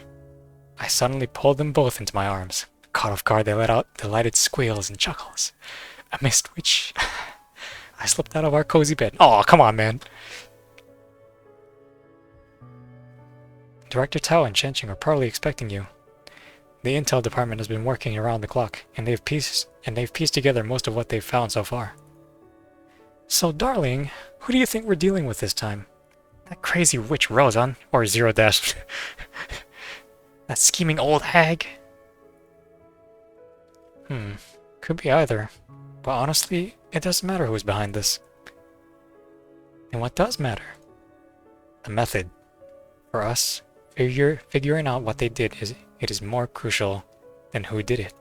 I suddenly pulled them both into my arms. Caught off guard, they let out delighted squeals and chuckles, amidst which I slipped out of our cozy bed. Oh, come on, man. Director Tao and Chenching are probably expecting you. The intel department has been working around the clock, and they've pieced together most of what they've found so far. So, darling, who do you think we're dealing with this time? That crazy witch Rosan, or Zero Dash. That scheming old hag? Could be either. But honestly, it doesn't matter who's behind this. And what does matter? The method. For us, figuring out what they did is more crucial than who did it.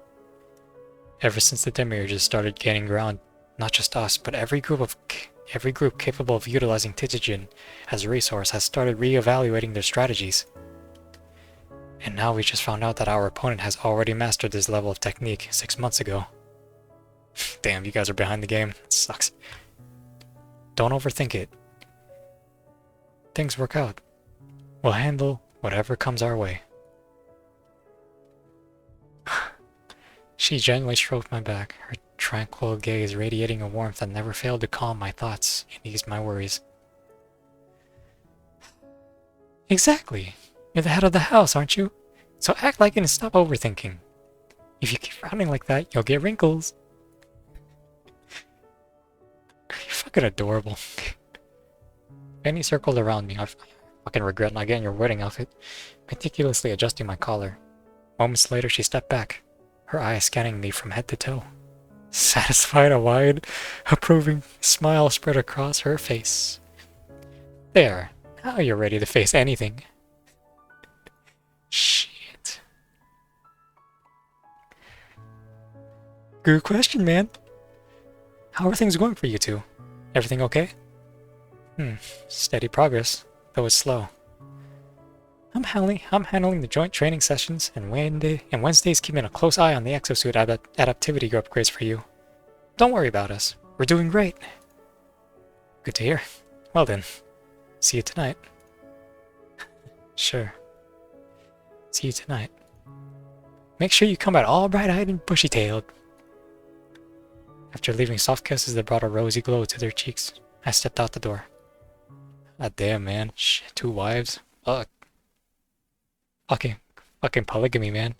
Ever since the demiurges started gaining ground, not just us, but every group capable of utilizing Titigen as a resource has started re-evaluating their strategies. And now we just found out that our opponent has already mastered this level of technique 6 months ago. Damn, you guys are behind the game. It sucks. Don't overthink it. Things work out. We'll handle whatever comes our way. She gently stroked my back, her tranquil gaze radiating a warmth that never failed to calm my thoughts and ease my worries. Exactly. You're the head of the house, aren't you? So act like it and stop overthinking. If you keep frowning like that, you'll get wrinkles. You're fucking adorable. Fanny circled around me. I fucking regret not getting your wedding outfit, meticulously adjusting my collar. Moments later, she stepped back, her eyes scanning me from head to toe. Satisfied, a wide, approving smile spread across her face. There, now you're ready to face anything. Shit. Good question, man. How are things going for you two? Everything okay? Steady progress, though it's slow. I'm handling the joint training sessions, and Wednesday's keeping a close eye on the exosuit adaptivity upgrades for you. Don't worry about us. We're doing great. Good to hear. Well then, see you tonight. Sure. See you tonight. Make sure you come out all bright-eyed and bushy-tailed. After leaving soft kisses that brought a rosy glow to their cheeks, I stepped out the door. God damn, man. Shit, 2 wives. Fuck. Fucking polygamy, man.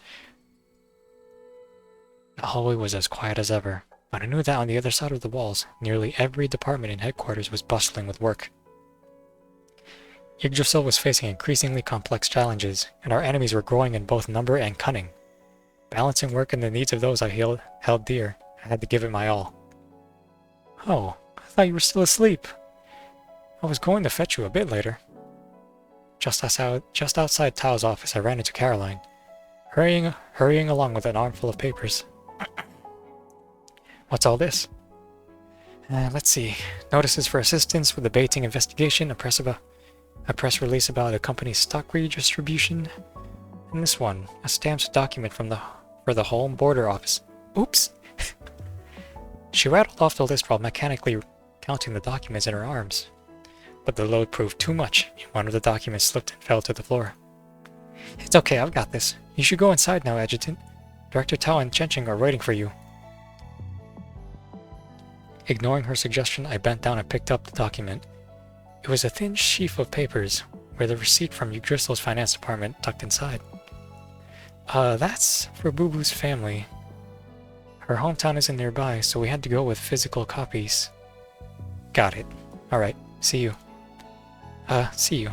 The hallway was as quiet as ever, but I knew that on the other side of the walls, nearly every department in headquarters was bustling with work. Yggdrasil was facing increasingly complex challenges, and our enemies were growing in both number and cunning. Balancing work and the needs of those I held dear, I had to give it my all. Oh, I thought you were still asleep. I was going to fetch you a bit later. Just outside Tao's office, I ran into Caroline, hurrying along with an armful of papers. What's all this? Let's see. Notices for assistance with the baiting investigation, a press release about a company's stock redistribution, and this one, a stamped document for the home border office. Oops! She rattled off the list while mechanically counting the documents in her arms. But the load proved too much, and one of the documents slipped and fell to the floor. It's okay, I've got this. You should go inside now, Adjutant. Director Tao and Chenching are waiting for you. Ignoring her suggestion, I bent down and picked up the document. It was a thin sheaf of papers, with a receipt from Yggdrasil's finance department tucked inside. That's for Boo Boo's family. Her hometown isn't nearby, so we had to go with physical copies. Got it. Alright, see you. See you.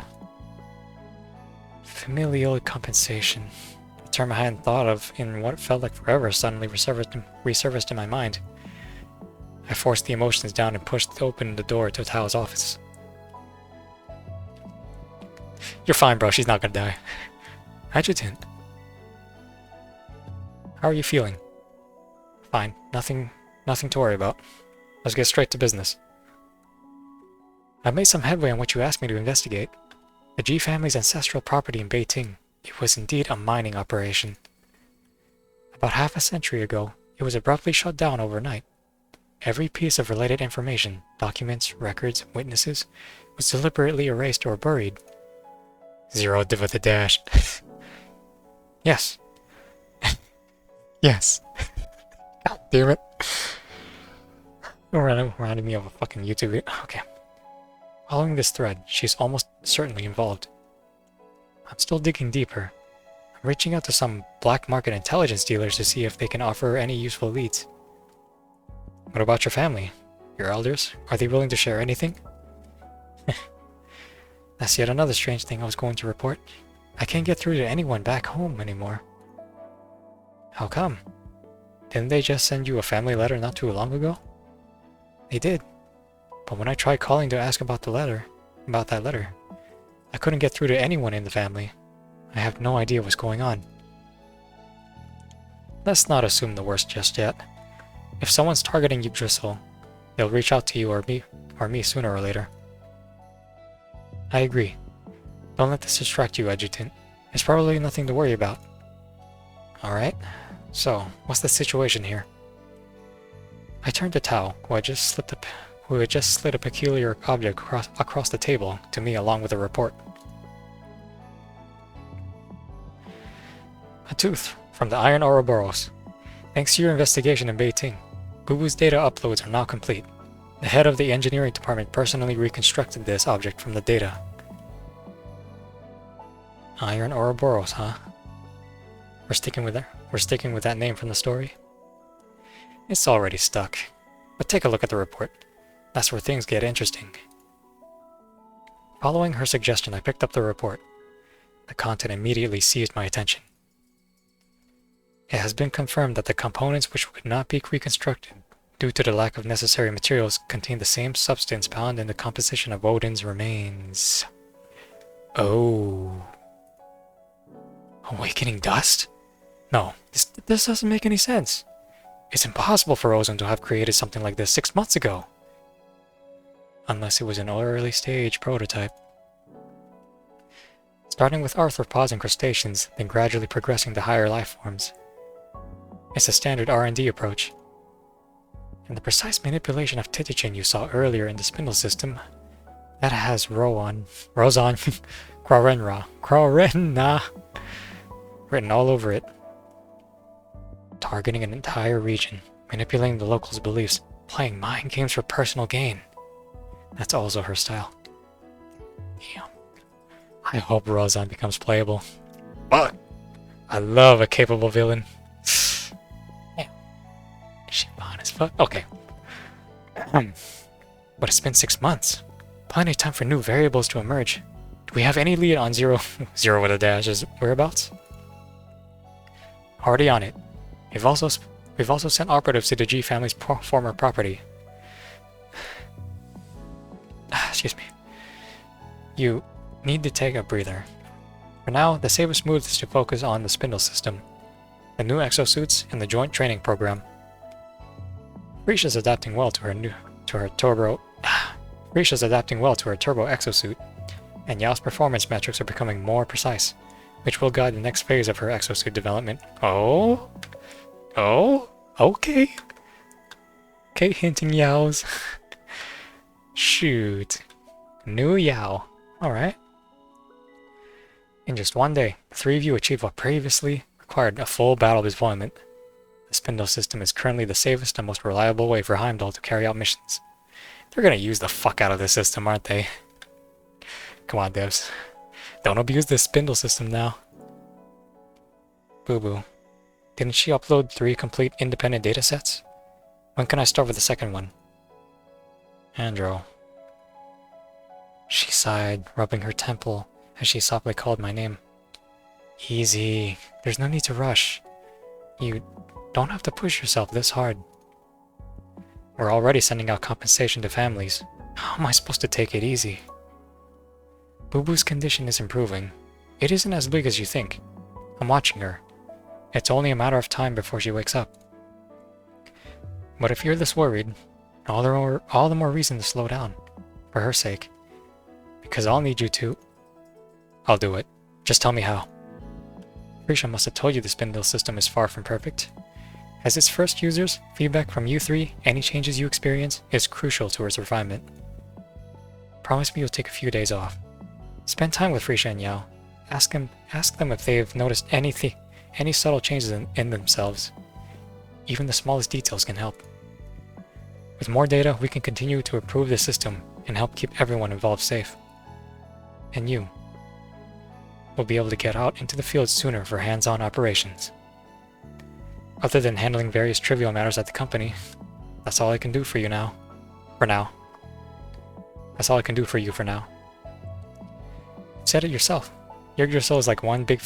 Familial compensation. A term I hadn't thought of in what felt like forever suddenly resurfaced in my mind. I forced the emotions down and pushed open the door to Tao's office. You're fine, bro. She's not gonna die. Adjutant. How are you feeling? Fine. Nothing to worry about. Let's get straight to business. I've made some headway on what you asked me to investigate. The G family's ancestral property in Beijing. It was indeed a mining operation. About half a century ago, it was abruptly shut down overnight. Every piece of related information, documents, records, witnesses, was deliberately erased or buried. Zero div with a dash. Yes. Yes. God damn it. Reminding me of a fucking YouTube video. Okay. Following this thread, she's almost certainly involved. I'm still digging deeper. I'm reaching out to some black market intelligence dealers to see if they can offer any useful leads. What about your family? Your elders? Are they willing to share anything? That's yet another strange thing I was going to report. I can't get through to anyone back home anymore. How come? Didn't they just send you a family letter not too long ago? They did. But when I tried calling to ask about that letter, I couldn't get through to anyone in the family. I have no idea what's going on. Let's not assume the worst just yet. If someone's targeting you, Driscoll, they'll reach out to you or me sooner or later. I agree. Don't let this distract you, Adjutant. It's probably nothing to worry about. Alright, so, what's the situation here? I turned to Tao, who had just slid a peculiar object across the table to me along with a report. A tooth from the Iron Ouroboros. Thanks to your investigation in Beijing, Boo Boo's data uploads are now complete. The head of the engineering department personally reconstructed this object from the data. Iron Ouroboros, huh? We're sticking with that name from the story? It's already stuck. But take a look at the report. That's where things get interesting. Following her suggestion, I picked up the report. The content immediately seized my attention. It has been confirmed that the components which could not be reconstructed due to the lack of necessary materials contain the same substance found in the composition of Odin's remains. Oh. Awakening dust? No, this doesn't make any sense. It's impossible for Ozone to have created something like this 6 months ago. Unless it was an early stage prototype. Starting with arthropods and crustaceans, then gradually progressing to higher life forms. It's a standard R&D approach. And the precise manipulation of Tittichin you saw earlier in the spindle system, that has Rozon, Krarenna written all over it. Targeting an entire region, manipulating the locals' beliefs, playing mind games for personal gain. That's also her style. Damn. I hope Rozon becomes playable. Fuck! I love a capable villain. Damn. She fine as fuck. Okay. But it's been 6 months. Plenty of time for new variables to emerge. Do we have any lead on Zero with a Dash's whereabouts? Already on it. We've also sent operatives to the G family's former property. Excuse me. You need to take a breather. For now, the safest move is to focus on the spindle system, the new exosuits, and the joint training program. Fritia's adapting well to her turbo exosuit, and Yao's performance metrics are becoming more precise, which will guide the next phase of her exosuit development. Oh, okay. Okay, hinting Yao's. Shoot. New Yao. Alright. In just one day, the three of you achieved what previously required a full battle deployment. The spindle system is currently the safest and most reliable way for Heimdall to carry out missions. They're gonna use the fuck out of this system, aren't they? Come on, devs. Don't abuse this spindle system now. Boo Boo. Didn't she upload 3 complete independent datasets? When can I start with the second one? Andro. She sighed, rubbing her temple as she softly called my name. Easy. There's no need to rush. You don't have to push yourself this hard. We're already sending out compensation to families. How am I supposed to take it easy? Boo Boo's condition is improving. It isn't as bleak as you think. I'm watching her. It's only a matter of time before she wakes up. But if you're this worried, all the more reason to slow down. For her sake. Because I'll need you to... I'll do it. Just tell me how. Fritia must have told you the spindle system is far from perfect. As its first users, feedback from you three, any changes you experience, is crucial to its refinement. Promise me you'll take a few days off. Spend time with Fritia and Yao. Ask them if they've noticed any subtle changes in themselves. Even the smallest details can help. With more data, we can continue to improve the system and help keep everyone involved safe. And you will be able to get out into the field sooner for hands-on operations. Other than handling various trivial matters at the company, that's all I can do for you now. For now. That's all I can do for you for now. You said it yourself. Yggdrasil is like one big...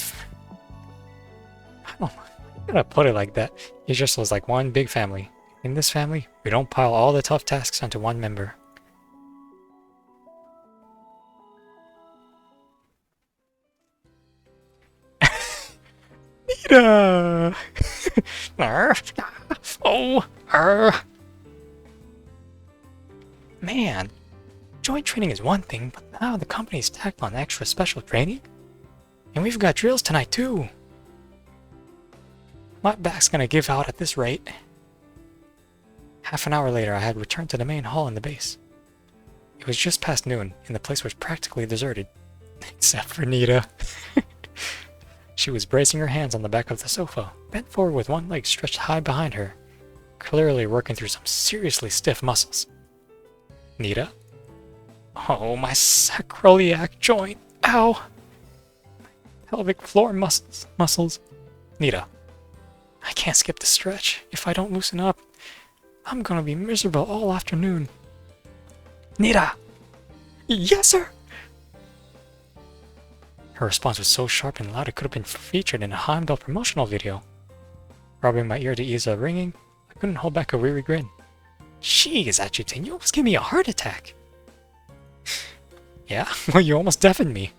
I don't know. I'm gonna put it like that. Yggdrasil is like one big family. In this family, we don't pile all the tough tasks onto one member. Nita! Man, joint training is one thing, but now the company's tacked on extra special training? And we've got drills tonight too! My back's gonna give out at this rate. Half an hour later, I had returned to the main hall in the base. It was just past noon, and the place was practically deserted. Except for Nita. She was bracing her hands on the back of the sofa, bent forward with one leg stretched high behind her, clearly working through some seriously stiff muscles. Nita? Oh, my sacroiliac joint. Ow! Pelvic floor muscles. Nita. I can't skip the stretch. If I don't loosen up, I'm gonna be miserable all afternoon. Nita! Yes, sir! Her response was so sharp and loud it could have been featured in a Heimdall promotional video. Rubbing my ear to ease a ringing, I couldn't hold back a weary grin. Jeez, Achitin, you almost gave me a heart attack! Yeah? Well, you almost deafened me.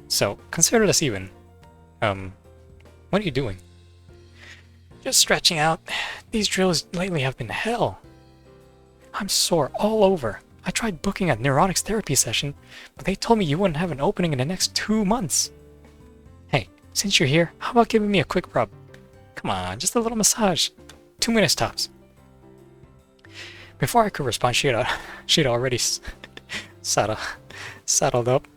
So, consider this even. What are you doing? Just stretching out. These drills lately have been hell. I'm sore all over. I tried booking a neurotics therapy session, but they told me you wouldn't have an opening in the next 2 months. Hey, since you're here, how about giving me a quick rub? Come on, just a little massage. 2 minutes tops. Before I could respond, she'd already saddled up,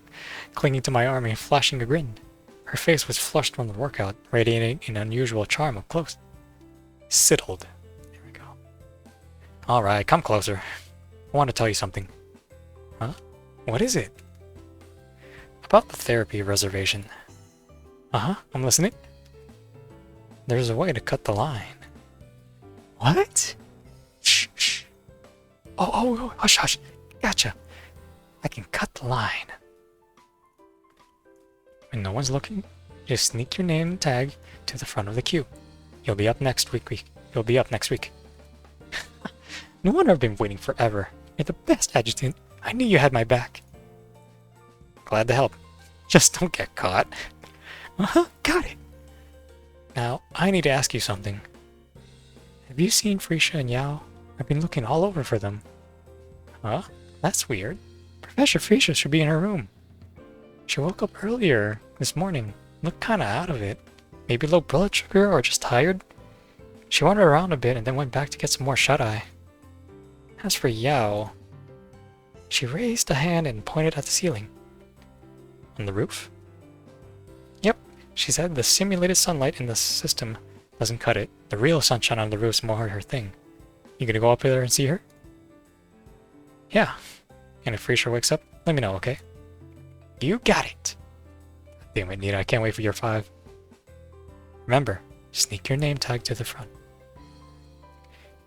clinging to my arm and flashing a grin. Her face was flushed from the workout, radiating an unusual charm up close. Siddled. There we go. Alright, come closer. I want to tell you something. Huh? What is it? About the therapy reservation. Uh-huh, I'm listening. There's a way to cut the line. What? Shh, shh. Oh, hush, hush. Gotcha. I can cut the line. When no one's looking, just sneak your name and tag to the front of the queue. You'll be up next week. You'll be up next week. No wonder I've been waiting forever. You're the best, Adjutant. I knew you had my back. Glad to help. Just don't get caught. Uh-huh, got it. Now, I need to ask you something. Have you seen Fritia and Yao? I've been looking all over for them. Huh? That's weird. Professor Fritia should be in her room. She woke up earlier this morning. Looked kinda out of it. Maybe low blood sugar or just tired? She wandered around a bit and then went back to get some more shut-eye. As for Yao, she raised a hand and pointed at the ceiling. On the roof? Yep, she said the simulated sunlight in the system doesn't cut it. The real sunshine on the roof's more her thing. You gonna go up there and see her? Yeah. And if Fritia wakes up, let me know, okay? You got it! Damn it, Nita, I can't wait for your 5. Remember, sneak your name tag to the front.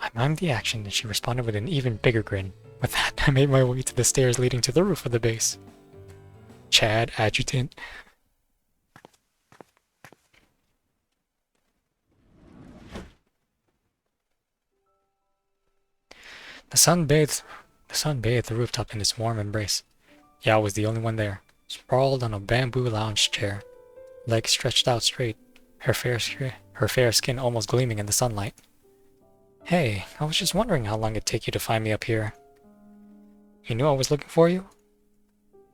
I mimed the action and she responded with an even bigger grin. With that, I made my way to the stairs leading to the roof of the base. Chad, adjutant. The sun bathed the rooftop in its warm embrace. Yao was the only one there, sprawled on a bamboo lounge chair, legs stretched out straight, her fair skin almost gleaming in the sunlight. Hey, I was just wondering how long it'd take you to find me up here. You knew I was looking for you?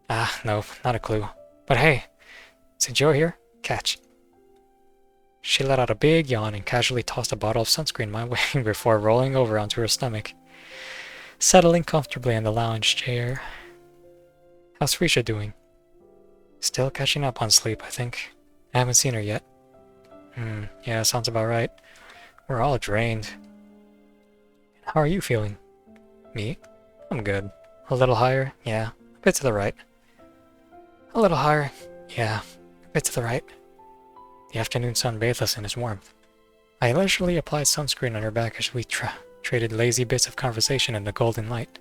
Ah, no, not a clue. But hey, since you're here, catch. She let out a big yawn and casually tossed a bottle of sunscreen my way before rolling over onto her stomach, settling comfortably in the lounge chair. How's Fritia doing? Still catching up on sleep, I think. I haven't seen her yet. Yeah, sounds about right. We're all drained. How are you feeling? Me? I'm good. A little higher? Yeah. A bit to the right. A little higher? Yeah. A bit to the right. The afternoon sun bathed us in its warmth. I leisurely applied sunscreen on her back as we traded lazy bits of conversation in the golden light.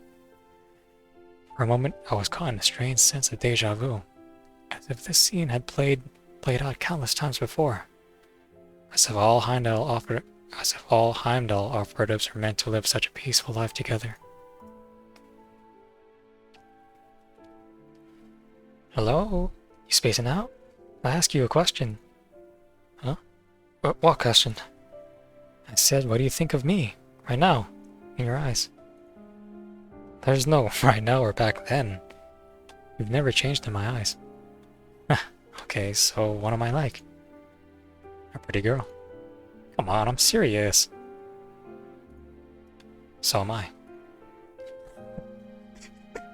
For a moment, I was caught in a strange sense of deja vu, as if this scene had played out countless times before. As if all Heimdall operatives were meant to live such a peaceful life together. Hello? You spacing out? I ask you a question. Huh? What question? I said, what do you think of me? Right now. In your eyes. There's no right now or back then. You've never changed in my eyes. Okay, so what am I like? A pretty girl. Come on, I'm serious. So am I. I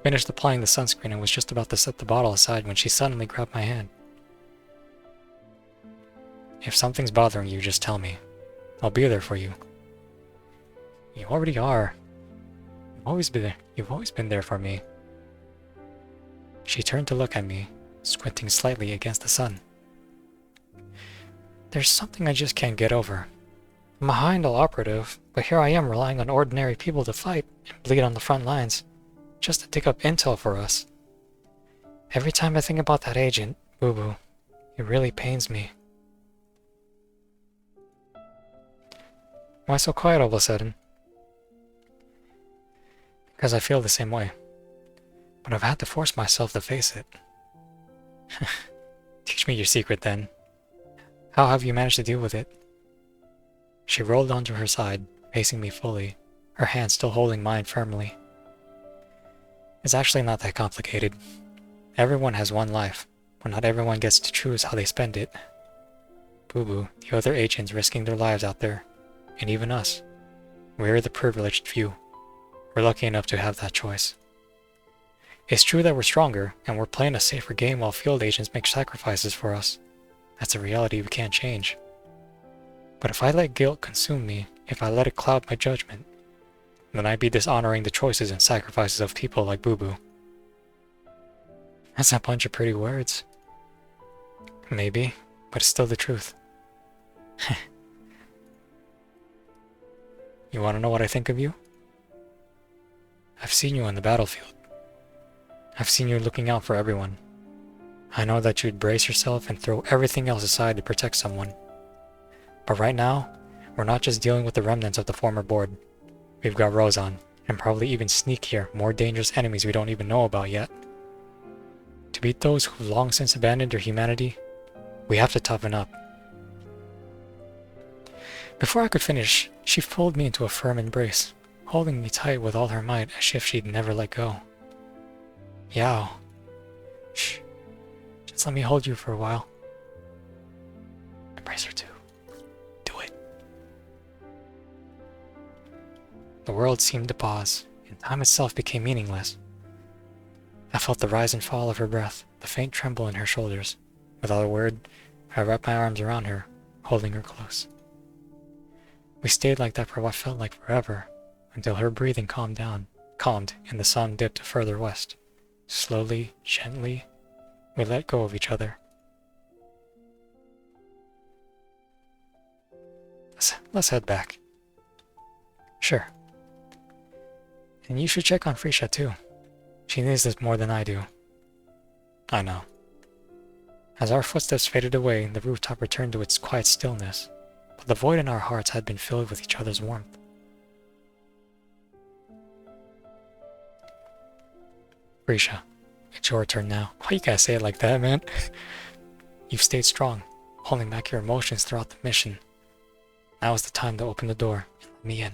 finished applying the sunscreen and was just about to set the bottle aside when she suddenly grabbed my hand. If something's bothering you, just tell me. I'll be there for you. You already are. You've always been there for me. She turned to look at me, squinting slightly against the sun. There's something I just can't get over. I'm a Heimdall operative, but here I am relying on ordinary people to fight and bleed on the front lines, just to dig up intel for us. Every time I think about that agent, Boo Boo, it really pains me. Why so quiet all of a sudden? Because I feel the same way. But I've had to force myself to face it. Teach me your secret then. How have you managed to deal with it? She rolled onto her side, facing me fully, her hand still holding mine firmly. It's actually not that complicated. Everyone has one life, but not everyone gets to choose how they spend it. Boo Boo, the other agents risking their lives out there, and even us. We're the privileged few. We're lucky enough to have that choice. It's true that we're stronger, and we're playing a safer game while field agents make sacrifices for us. That's a reality we can't change. But if I let guilt consume me, if I let it cloud my judgment, then I'd be dishonoring the choices and sacrifices of people like Boo Boo. That's a bunch of pretty words. Maybe, but it's still the truth. You want to know what I think of you? I've seen you on the battlefield. I've seen you looking out for everyone. I know that you'd brace yourself and throw everything else aside to protect someone. But right now, we're not just dealing with the remnants of the former board. We've got Rozan, and probably even sneakier, more dangerous enemies we don't even know about yet. To beat those who've long since abandoned their humanity, we have to toughen up. Before I could finish, she pulled me into a firm embrace, holding me tight with all her might as if she'd never let go. Yao. Shh. Just let me hold you for a while. Embrace her too. Do it. The world seemed to pause, and time itself became meaningless. I felt the rise and fall of her breath, the faint tremble in her shoulders. Without a word, I wrapped my arms around her, holding her close. We stayed like that for what felt like forever, until her breathing calmed, and the sun dipped further west. Slowly, gently, we let go of each other. Let's head back. Sure. And you should check on Fritia too. She needs this more than I do. I know. As our footsteps faded away, the rooftop returned to its quiet stillness, but the void in our hearts had been filled with each other's warmth. Fritia, it's your turn now. Why you gotta say it like that, man? You've stayed strong, holding back your emotions throughout the mission. Now is the time to open the door and let me in.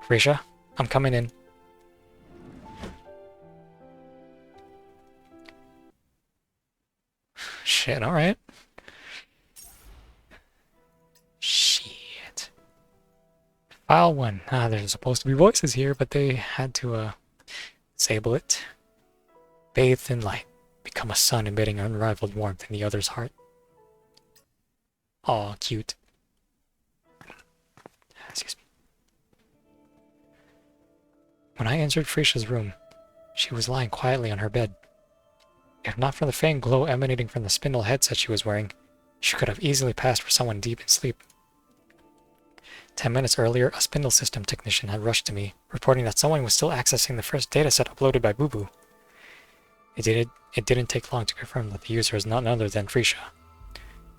Fritia, I'm coming in. Shit, alright. Shit. File 1. There's supposed to be voices here, but they had to, disable it. Bathed in light. Become a sun emitting unrivaled warmth in the other's heart. Aw, cute. Excuse me. When I entered Fritia's room, she was lying quietly on her bed. If not for the faint glow emanating from the spindle headset she was wearing, she could have easily passed for someone deep in sleep. 10 minutes earlier, a spindle system technician had rushed to me, reporting that someone was still accessing the first dataset uploaded by Boo Boo. It didn't take long to confirm that the user is none other than Fritia.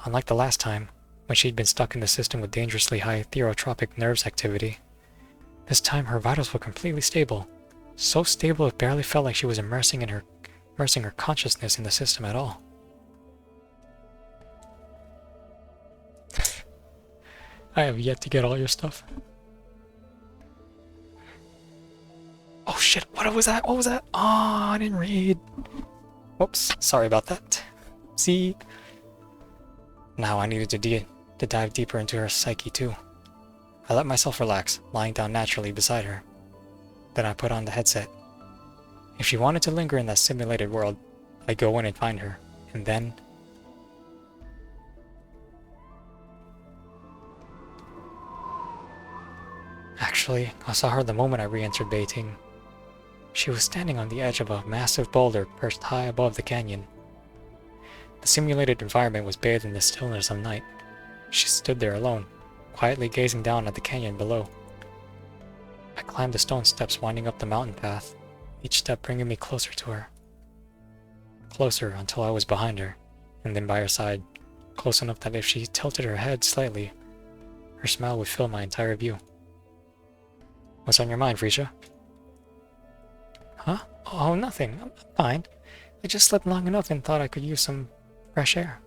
Unlike the last time, when she'd been stuck in the system with dangerously high therotropic nerves activity, this time her vitals were completely stable. So stable it barely felt like she was immersing her consciousness in the system at all. I have yet to get all your stuff. Oh shit, what was that? What was that? Oh, I didn't read. Whoops, sorry about that. See? Now I needed to dive deeper into her psyche too. I let myself relax, lying down naturally beside her. Then I put on the headset. If she wanted to linger in that simulated world, I'd go in and find her, and then... Actually, I saw her the moment I re-entered Beijing. She was standing on the edge of a massive boulder perched high above the canyon. The simulated environment was bathed in the stillness of night. She stood there alone, quietly gazing down at the canyon below. I climbed the stone steps winding up the mountain path, each step bringing me closer to her. Closer until I was behind her, and then by her side, close enough that if she tilted her head slightly, her smile would fill my entire view. What's on your mind, Fritia? Huh? Oh, nothing. I'm fine. I just slept long enough and thought I could use some fresh air.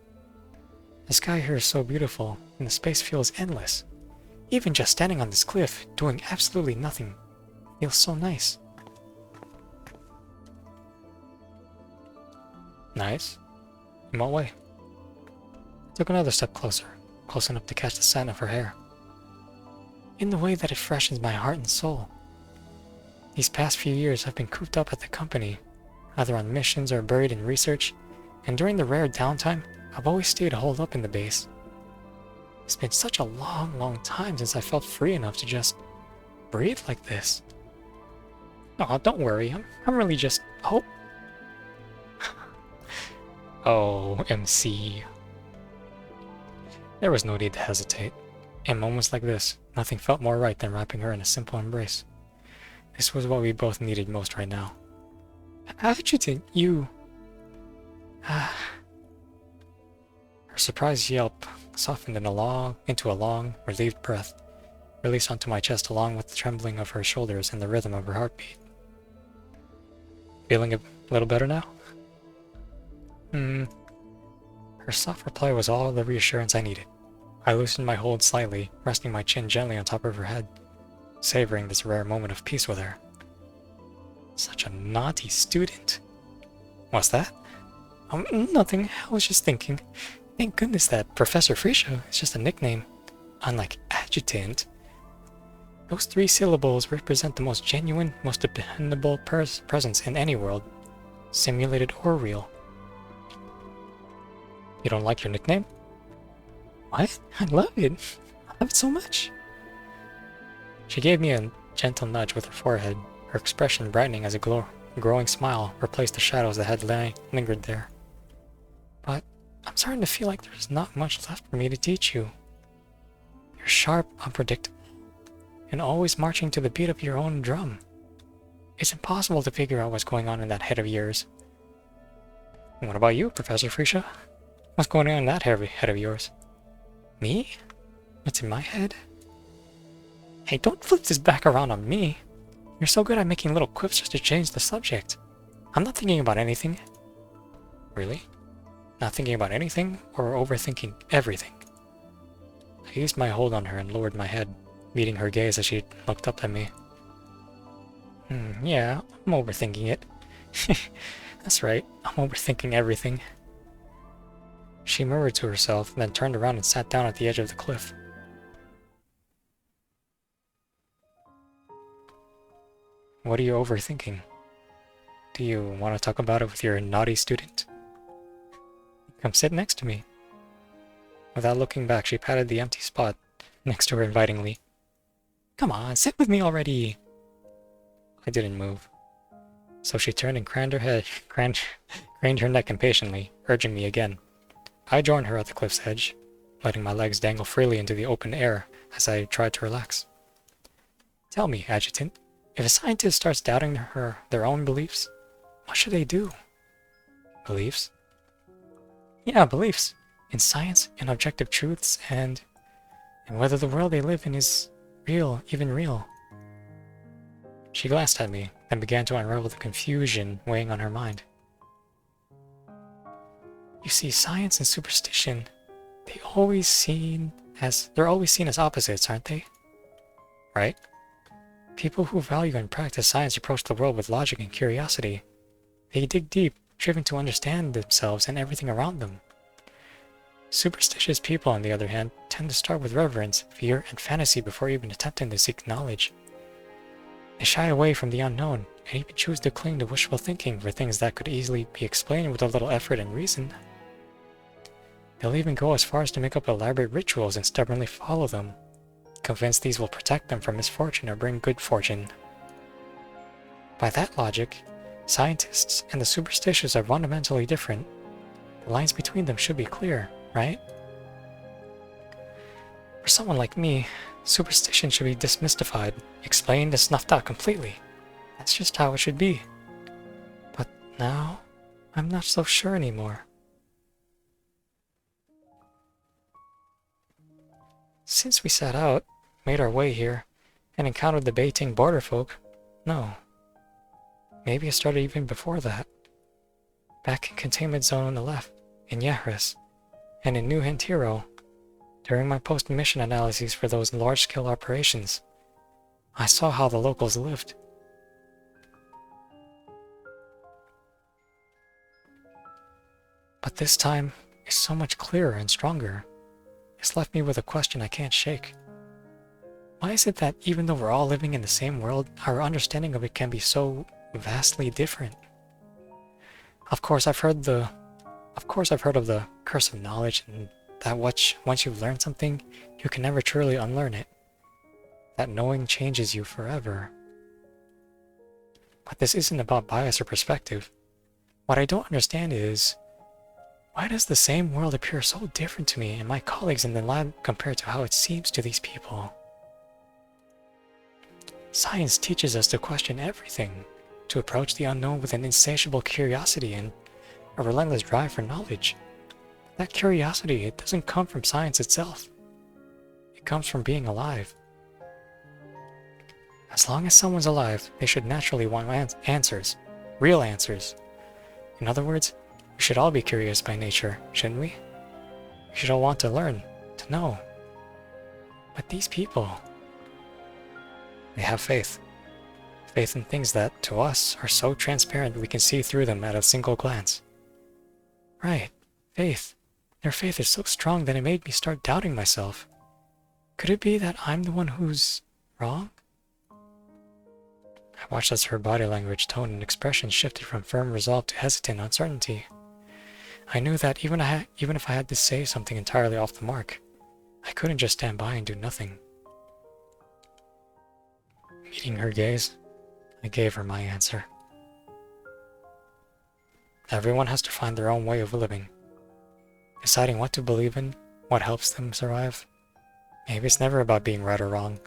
The sky here is so beautiful, and the space feels endless. Even just standing on this cliff, doing absolutely nothing, feels so nice. Nice? In what way? I took another step closer, close enough to catch the scent of her hair. In the way that it freshens my heart and soul. These past few years I've been cooped up at the company, either on missions or buried in research, and during the rare downtime, I've always stayed holed up in the base. It's been such a long time since I felt free enough to just breathe like this. Oh, don't worry, I'm really just... Oh! Oh, MC. There was no need to hesitate. In moments like this, nothing felt more right than wrapping her in a simple embrace. This was what we both needed most right now. Adjutant, you... Her surprised yelp softened into a long, relieved breath, released onto my chest along with the trembling of her shoulders and the rhythm of her heartbeat. Feeling a little better now? Her soft reply was all the reassurance I needed. I loosened my hold slightly, resting my chin gently on top of her head, savoring this rare moment of peace with her. Such a naughty student. What's that? Nothing. I was just thinking. Thank goodness that Professor Fritia is just a nickname. Unlike adjutant. Those 3 syllables represent the most genuine, most dependable presence in any world, simulated or real. You don't like your nickname? What? I love it. I love it so much. She gave me a gentle nudge with her forehead, her expression brightening as a growing smile replaced the shadows that had lingered there. But I'm starting to feel like there's not much left for me to teach you. You're sharp, unpredictable, and always marching to the beat of your own drum. It's impossible to figure out what's going on in that head of yours. And what about you, Professor Fritia? What's going on in that head of yours? Me? What's in my head? Hey, don't flip this back around on me. You're so good at making little quips just to change the subject. I'm not thinking about anything. Really? Not thinking about anything, or overthinking everything? I used my hold on her and lowered my head, meeting her gaze as she looked up at me. Yeah, I'm overthinking it. That's right, I'm overthinking everything. She murmured to herself, then turned around and sat down at the edge of the cliff. What are you overthinking? Do you want to talk about it with your naughty student? Come sit next to me. Without looking back, she patted the empty spot next to her invitingly. Come on, sit with me already! I didn't move. So she turned and craned her neck impatiently, urging me again. I joined her at the cliff's edge, letting my legs dangle freely into the open air as I tried to relax. Tell me, Adjutant, if a scientist starts doubting their own beliefs, what should they do? Beliefs? Yeah, beliefs. In science, in objective truths, and whether the world they live in is real, even real. She glanced at me, then began to unravel the confusion weighing on her mind. You see, science and superstition, they're always seen as opposites, aren't they? Right? People who value and practice science approach the world with logic and curiosity. They dig deep, driven to understand themselves and everything around them. Superstitious people, on the other hand, tend to start with reverence, fear, and fantasy before even attempting to seek knowledge. They shy away from the unknown, and even choose to cling to wishful thinking for things that could easily be explained with a little effort and reason. They'll even go as far as to make up elaborate rituals and stubbornly follow them, convinced these will protect them from misfortune or bring good fortune. By that logic, scientists and the superstitious are fundamentally different. The lines between them should be clear, right? For someone like me, superstition should be demystified, explained and snuffed out completely. That's just how it should be. But now, I'm not so sure anymore. Since we set out, made our way here, and encountered the Beijing border folk, no. Maybe it started even before that. Back in Containment Zone on the left, in Yahris, and in New Hantiro, during my post-mission analyses for those large-scale operations, I saw how the locals lived. But this time, it's so much clearer and stronger. It's left me with a question I can't shake. Why is it that even though we're all living in the same world, our understanding of it can be so vastly different? Of course, I've heard of the curse of knowledge, and that once you've learned something, you can never truly unlearn it. That knowing changes you forever. But this isn't about bias or perspective. What I don't understand is, why does the same world appear so different to me and my colleagues in the lab compared to how it seems to these people? Science teaches us to question everything, to approach the unknown with an insatiable curiosity and a relentless drive for knowledge. That curiosity, it doesn't come from science itself. It comes from being alive. As long as someone's alive, they should naturally want answers. Real answers. In other words, we should all be curious by nature, shouldn't we? We should all want to learn, to know. But these people, they have faith. Faith in things that, to us, are so transparent we can see through them at a single glance. Right, faith. Their faith is so strong that it made me start doubting myself. Could it be that I'm the one who's wrong? I watched as her body language, tone, and expression shifted from firm resolve to hesitant uncertainty. I knew that even if I had to say something entirely off the mark, I couldn't just stand by and do nothing. Meeting her gaze, I gave her my answer. Everyone has to find their own way of living. Deciding what to believe in, what helps them survive, Maybe it's never about being right or wrong.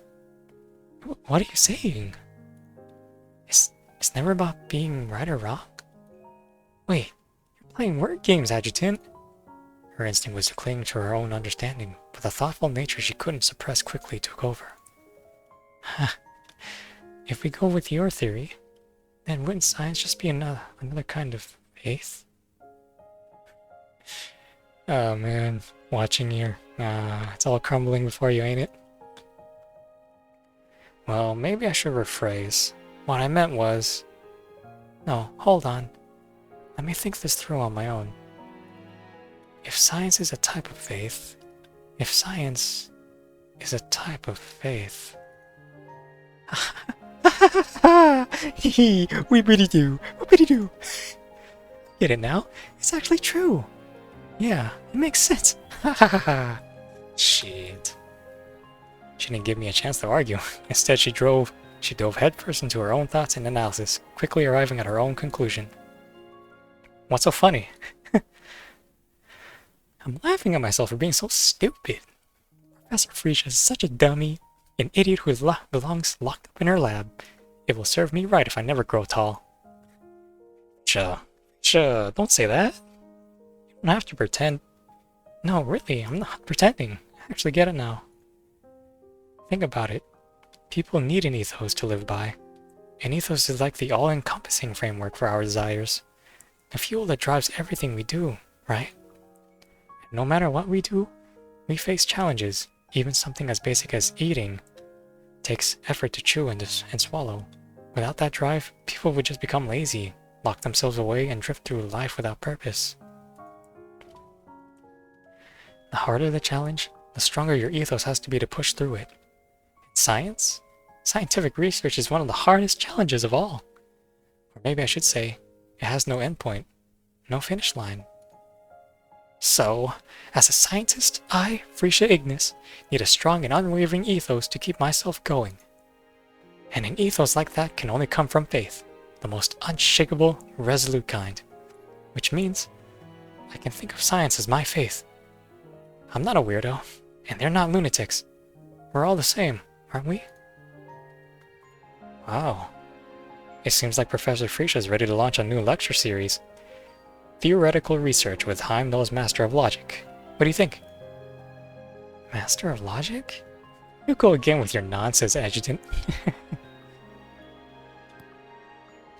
What are you saying? It's never about being right or wrong? Wait, you're playing word games, Adjutant. Her instinct was to cling to her own understanding, but the thoughtful nature she couldn't suppress quickly took over. If we go with your theory, then wouldn't science just be another kind of faith? Oh man, watching here. It's all crumbling before you, ain't it? Well, maybe I should rephrase. What I meant was... No, hold on. Let me think this through on my own. If science is a type of faith... If science is a type of faith... Hee, we do. Get it now? It's actually true. Yeah, it makes sense. Shit. She didn't give me a chance to argue. Instead, she dove headfirst into her own thoughts and analysis, quickly arriving at her own conclusion. What's so funny? I'm laughing at myself for being so stupid. Professor Fritia is such a dummy, an idiot who belongs locked up in her lab. It will serve me right if I never grow tall. Sure, don't say that. You don't have to pretend. No, really, I'm not pretending. I actually get it now. Think about it. People need an ethos to live by. An ethos is like the all-encompassing framework for our desires. The fuel that drives everything we do, right? And no matter what we do, we face challenges. Even something as basic as eating takes effort to chew and swallow. Without that drive, people would just become lazy, lock themselves away, and drift through life without purpose. The harder the challenge, the stronger your ethos has to be to push through it. Science? Scientific research is one of the hardest challenges of all. Or maybe I should say, it has no endpoint, no finish line. So, as a scientist, I, Fritia Ignis, need a strong and unwavering ethos to keep myself going. And an ethos like that can only come from faith, the most unshakable, resolute kind. Which means, I can think of science as my faith. I'm not a weirdo, and they're not lunatics. We're all the same, aren't we? Wow. It seems like Professor Fritia is ready to launch a new lecture series. Theoretical Research with Heimdall's Master of Logic. What do you think? Master of Logic? You go again with your nonsense, Adjutant.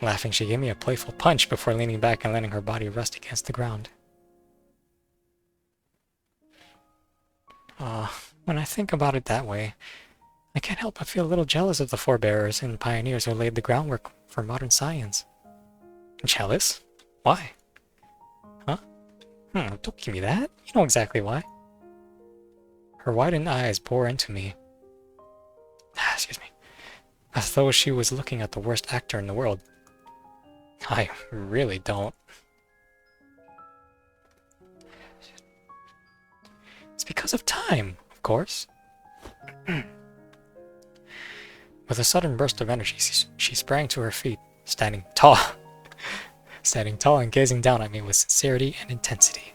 Laughing, she gave me a playful punch before leaning back and letting her body rest against the ground. When I think about it that way, I can't help but feel a little jealous of the forebearers and pioneers who laid the groundwork for modern science. Jealous? Why? Huh? Don't give me that. You know exactly why. Her widened eyes bore into me. Excuse me. As though she was looking at the worst actor in the world. I really don't. It's because of time, of course. With a sudden burst of energy, she sprang to her feet, standing tall and gazing down at me with sincerity and intensity.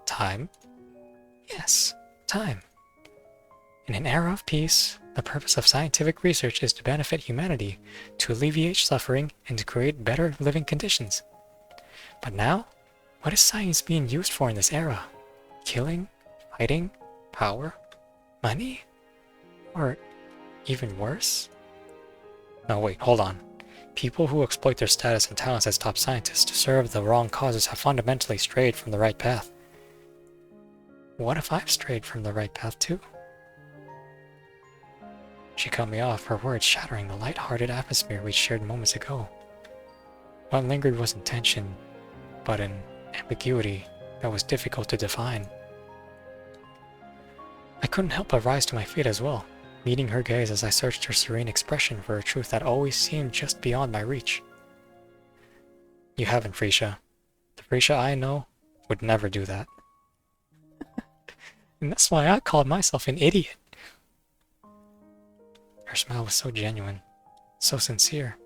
Time? Yes, time. In an era of peace, the purpose of scientific research is to benefit humanity, to alleviate suffering, and to create better living conditions. But now, what is science being used for in this era? Killing? Fighting? Power? Money? Or even worse? No, wait, hold on. People who exploit their status and talents as top scientists to serve the wrong causes have fundamentally strayed from the right path. What if I've strayed from the right path too? She cut me off, her words shattering the light-hearted atmosphere we shared moments ago. What lingered wasn't tension, but an ambiguity that was difficult to define. I couldn't help but rise to my feet as well, meeting her gaze as I searched her serene expression for a truth that always seemed just beyond my reach. You haven't, Fritia. The Fritia I know would never do that. And that's why I called myself an idiot. Her smile was so genuine, so sincere,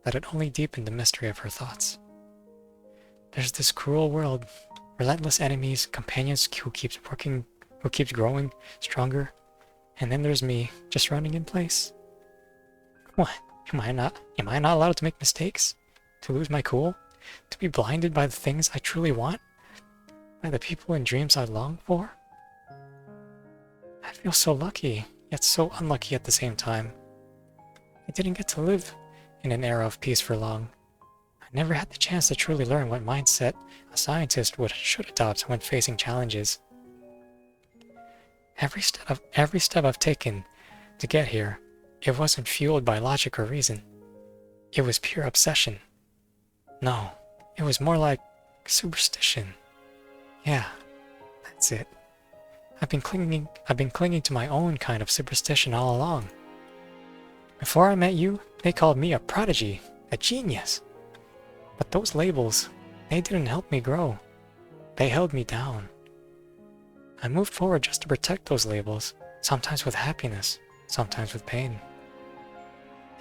that it only deepened the mystery of her thoughts. There's this cruel world relentless enemies, companions who keeps growing stronger, and then there's me, just running in place. What? Am I not allowed to make mistakes? To lose my cool? To be blinded by the things I truly want? By the people and dreams I long for? I feel so lucky, yet so unlucky at the same time. I didn't get to live in an era of peace for long. I never had the chance to truly learn what mindset a scientist should adopt when facing challenges. Every step I've taken to get here, it wasn't fueled by logic or reason. It was pure obsession. No, it was more like superstition. Yeah, that's it. I've been clinging to my own kind of superstition all along. Before I met you, they called me a prodigy, a genius. But those labels, they didn't help me grow. They held me down. I moved forward just to protect those labels, sometimes with happiness, sometimes with pain.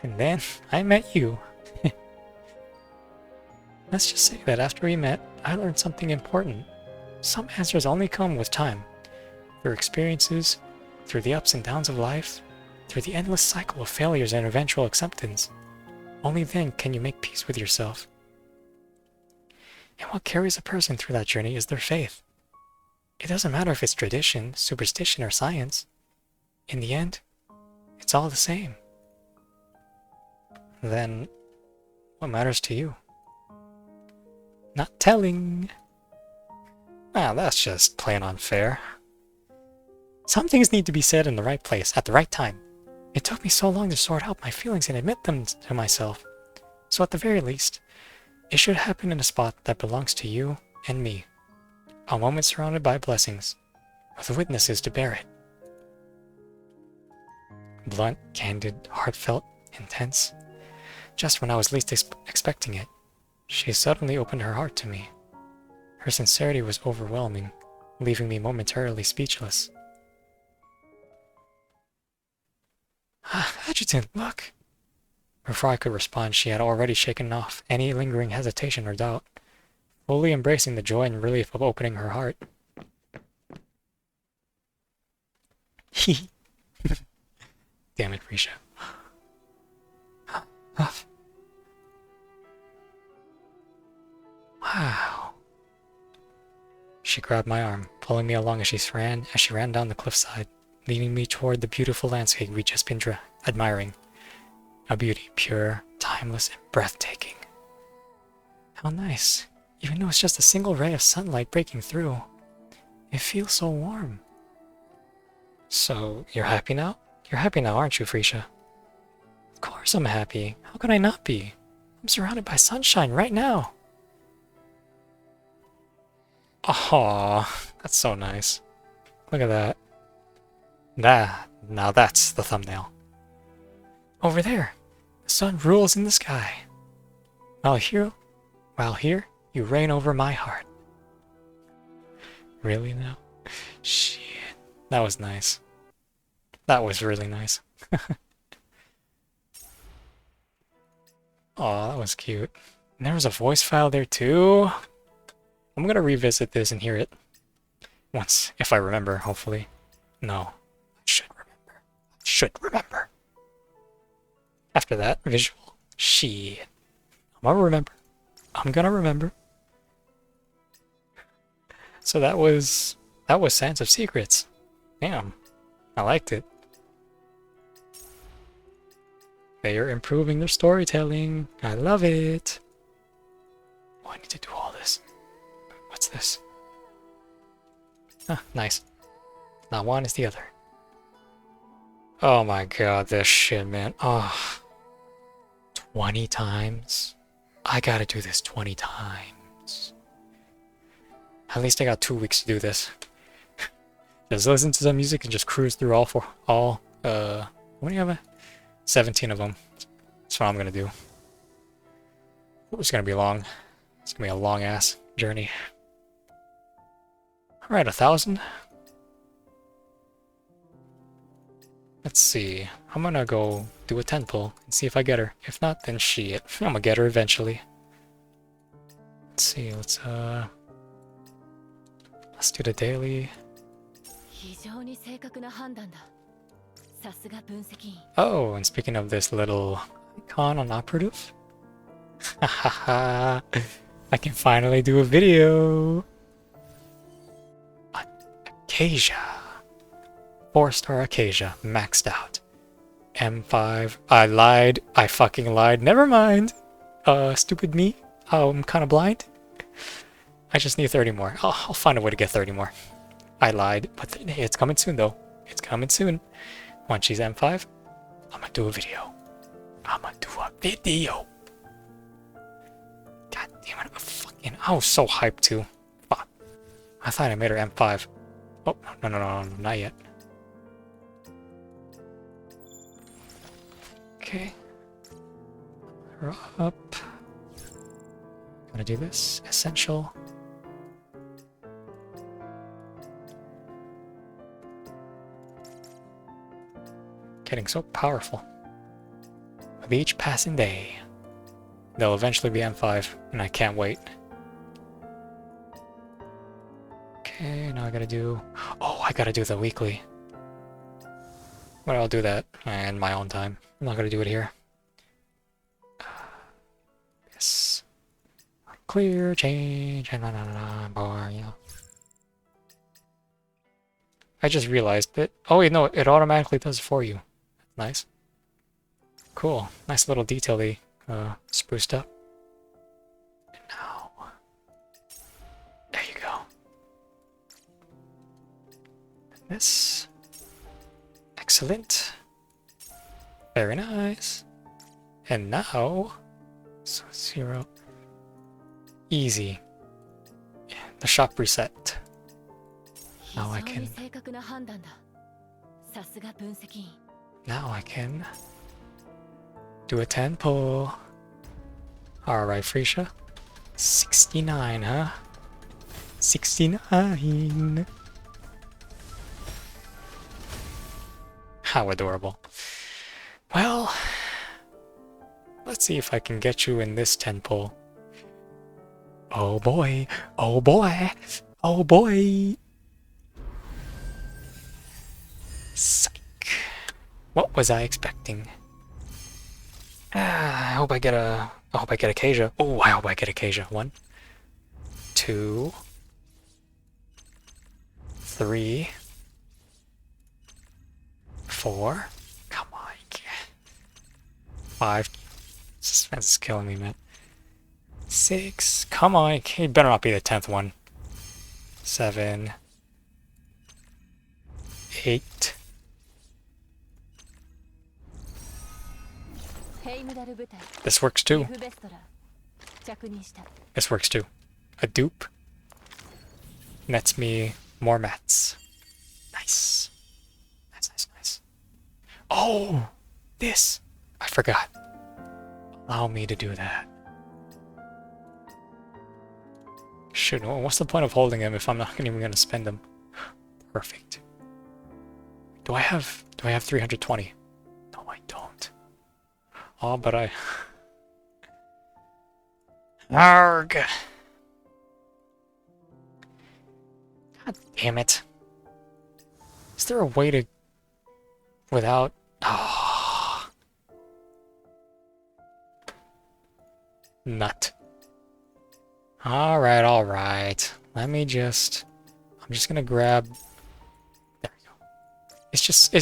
And then I met you. Let's just say that after we met, I learned something important. Some answers only come with time. Through experiences, through the ups and downs of life, through the endless cycle of failures and eventual acceptance. Only then can you make peace with yourself. And what carries a person through that journey is their faith. It doesn't matter if it's tradition, superstition, or science. In the end, it's all the same. Then, what matters to you? Not telling. Ah, that's just plain unfair. Some things need to be said in the right place, at the right time. It took me so long to sort out my feelings and admit them to myself. So at the very least, it should happen in a spot that belongs to you and me. A moment surrounded by blessings, with witnesses to bear it. Blunt, candid, heartfelt, intense. Just when I was least expecting it, she suddenly opened her heart to me. Her sincerity was overwhelming, leaving me momentarily speechless. Adjutant, look! Before I could respond, she had already shaken off any lingering hesitation or doubt, fully embracing the joy and relief of opening her heart. Damn it, Fritia. Wow. She grabbed my arm, pulling me along as she ran down the cliffside, leading me toward the beautiful landscape we'd just been admiring. A beauty pure, timeless, and breathtaking. How nice. Even though it's just a single ray of sunlight breaking through, it feels so warm. So, you're happy now? You're happy now, aren't you, Fritia? Of course I'm happy. How could I not be? I'm surrounded by sunshine right now. Aww, that's so nice. Look at that. Now that's the thumbnail. Over there, the sun rules in the sky. While here, you reign over my heart. Really now? Shit. That was nice. That was really nice. Aw, that was cute. And there was a voice file there too. I'm gonna revisit this and hear it. Once, if I remember, hopefully. No. I should remember. After that, visual. Shit. I'm gonna remember. So that was Sands of Secrets. Damn. I liked it. They are improving their storytelling. I love it. Oh, I need to do all this. What's this? Ah, nice. Not one is the other. Oh my god, this shit, man. Oh. 20 times? I gotta do this 20 times. At least I got 2 weeks to do this. Just listen to some music and just cruise through how many of them? 17 of them. That's what I'm gonna do. It's gonna be long. It's gonna be a long ass journey. Alright, 1,000. Let's see. I'm gonna go do a 10 pull and see if I get her. If not, then shit. I'm gonna get her eventually. Let's see, Let's do the daily. 非常に正確な判断だ。さすが分析員。 Oh, and speaking of this little icon on operative, hahaha, I can finally do a video. Acacia, 4-star Acacia, maxed out. M5. I lied. I fucking lied. Never mind. Stupid me. I'm kind of blind. I just need 30 more. I'll find a way to get 30 more. I lied, but it's coming soon though. It's coming soon. Once she's M5, I'm gonna do a video. I'm gonna do a video. God damn it! I was so hyped too. Fuck. I thought I made her M5. Oh no, not yet. Okay. Her up. Gotta do this. Essential. Getting so powerful. With each passing day, they'll eventually be M5, and I can't wait. Okay, now I gotta do... Oh, I gotta do the weekly. But I'll do that in my own time. I'm not gonna do it here. Yes. Clear, change, bar, you know. I just realized that... Oh wait, no, it automatically does it for you. Nice. Cool. Nice little detail they spruced up. And now... There you go. And this... Excellent. Very nice. And now... So 0... Easy. The shop reset. Now I can... Now I can... do a 10 pull. Alright, Fritia. 69, huh? 69. How adorable. Well... Let's see if I can get you in this 10 pull. Oh boy, oh boy, oh boy. Psych. What was I expecting? I hope I get Acacia. Oh, I hope I get Acacia. 1, 2, 3, 4. Come on. 5. Suspense is killing me, man. 6. Come on. It better not be the 10th one. 7. 8. This works too. This works too. A dupe nets me more mats. Nice. Nice. Oh! This! I forgot. Allow me to do that. Shoot, what's the point of holding him if I'm not even gonna spend them? Perfect. Do I have 320? No, I don't. Oh, but I... Arg! God damn it. Is there a way to... without... Oh. Nut. Alright. Let me just... I'm just gonna grab... There we go. It's just...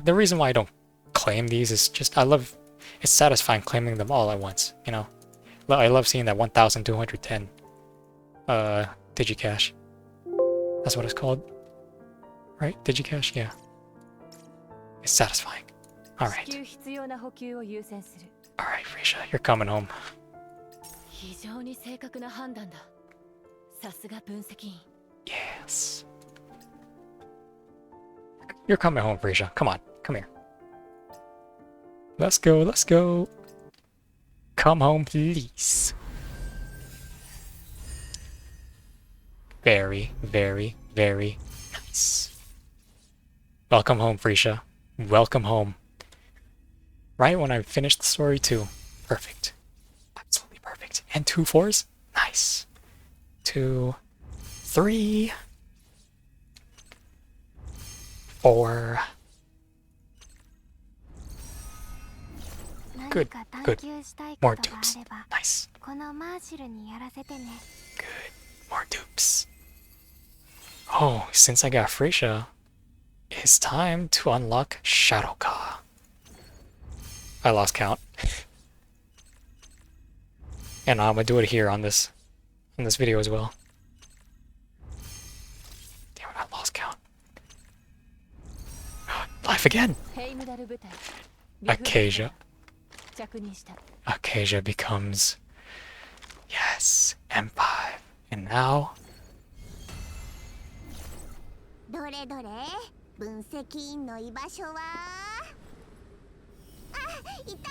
the reason why I don't claim these is just... It's satisfying claiming them all at once, you know? I love seeing that 1,210 Digicash. That's what it's called. Right? Digicash? Yeah. It's satisfying. Alright. Alright, Fritia, you're coming home. Yes. You're coming home, Fritia. Come on, come here. Let's go. Come home, please. Very nice. Welcome home, Fritia. Welcome home. Right when I finished the story too. Perfect. Absolutely perfect. And 2 4s? Nice. 2, 3. 4. Good, 何か探 good. 求したい More ことがあ dupes. れば Nice. このマーシルにやらせてね。 Good. More dupes. Oh, since I got Fritia, it's time to unlock Shadowka. I lost count. And I'm gonna do it here on this video as well. Damn it, I lost count. Life again! ヘイムダル部隊 Acacia. 着任した。 Acacia becomes... Yes, M5. And now... どれどれ分析員の居場所は。あ、いた。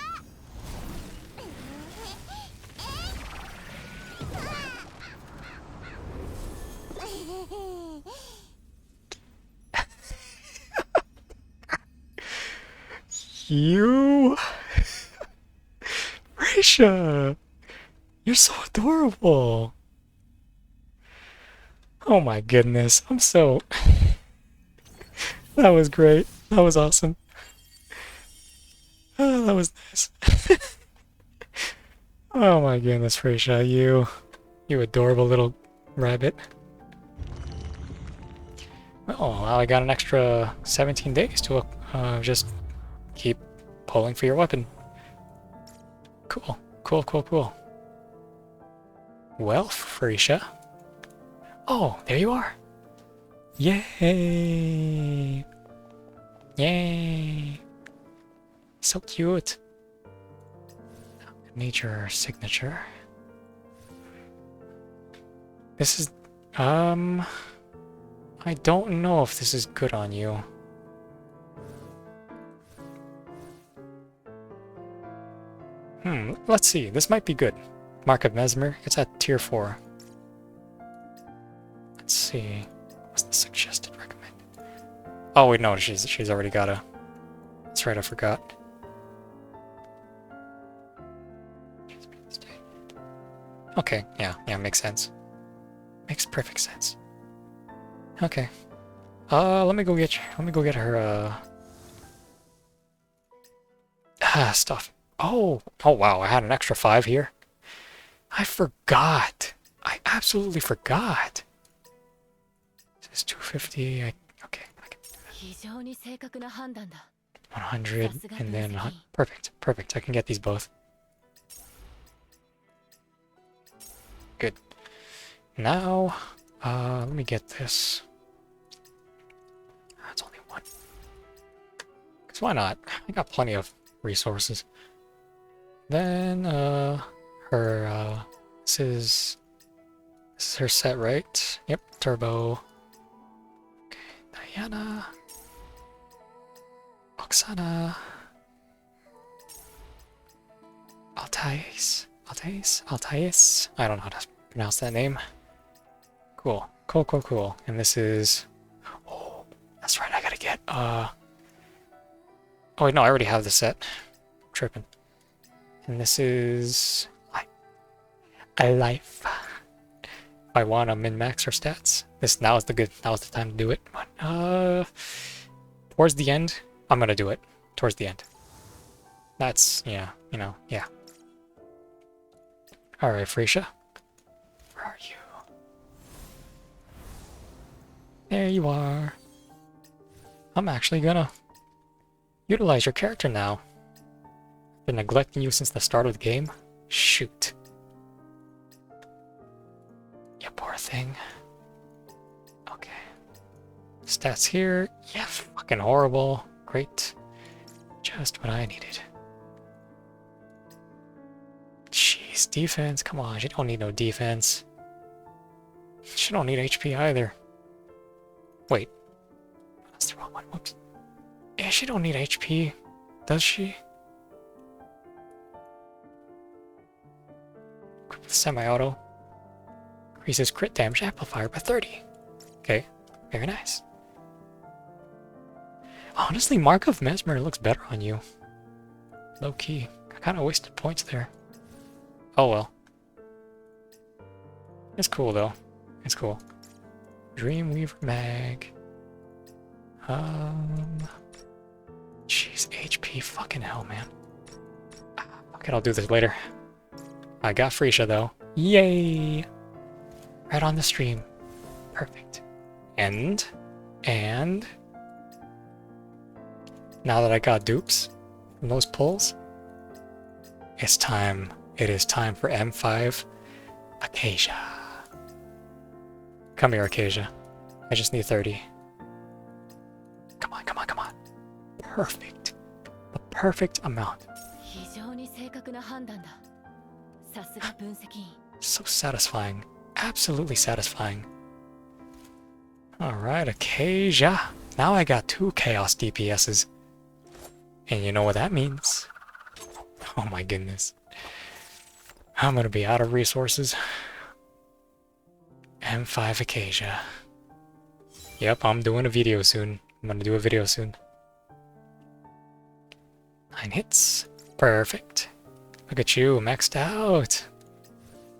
You... Fritia! You're so adorable! Oh my goodness, I'm so... That was great. That was awesome. Oh, that was nice. Oh my goodness, Fritia, you adorable little rabbit. Oh, well, I got an extra 17 days to just keep pulling for your weapon. Cool, cool, cool, cool. Well, Fritia. Oh, there you are. Yay! Yay! So cute. Nature signature. This is, I don't know if this is good on you. Let's see. This might be good. Mark of Mesmer. It's at tier 4. Let's see. What's the suggested recommended? Oh wait, no, she's already got a... That's right, I forgot. Okay, yeah, makes sense. Makes perfect sense. Okay. Let me go get her, stuff. Oh wow, I had an extra 5 here. I forgot. I absolutely forgot. This is 250. Okay, I can do that. 非常に正確な判断だ。 100 and then perfect. I can get these both. Good. Now, let me get this. That's only 1. Cause why not? I got plenty of resources. Then, this is her set, right? Yep, turbo. Okay, Diana. Oksana. Altais. I don't know how to pronounce that name. Cool. And this is... Oh, that's right, I gotta get, Oh wait, no, I already have the set. I'm tripping. And this is... A life. If I want to min-max her stats, now's the time to do it. But, towards the end, I'm gonna do it. Towards the end. That's, yeah. Alright, Fritia. Where are you? There you are. I'm actually gonna utilize your character now. Been neglecting you since the start of the game. Shoot. You poor thing. Okay. Stats here. Yeah, fucking horrible. Great. Just what I needed. Jeez, defense. Come on, she don't need no defense. She don't need HP either. Wait. That's the wrong one. Whoops. Yeah, she don't need HP. Does she? Equipped with semi-auto. Increases crit damage amplifier by 30. Okay, very nice. Honestly, Mark of Mesmer looks better on you. Low key. I kind of wasted points there. Oh well. It's cool though. It's cool. Dreamweaver mag. Jeez, HP, fucking hell, man. Okay, I'll do this later. I got Fritia though. Yay! Right on the stream. Perfect. And now that I got dupes from those pulls, it's time. It is time for M5 Acacia. Come here, Acacia. I just need 30. Come on, come on, come on. Perfect. The perfect amount. 非常に正確な判断だ。さすが分析員。So satisfying. Absolutely satisfying. Alright, Acacia. Now I got 2 Chaos DPSs. And you know what that means. Oh my goodness. I'm gonna be out of resources. M5 Acacia. Yep, I'm doing a video soon. I'm gonna do a video soon. 9 hits. Perfect. Look at you, maxed out.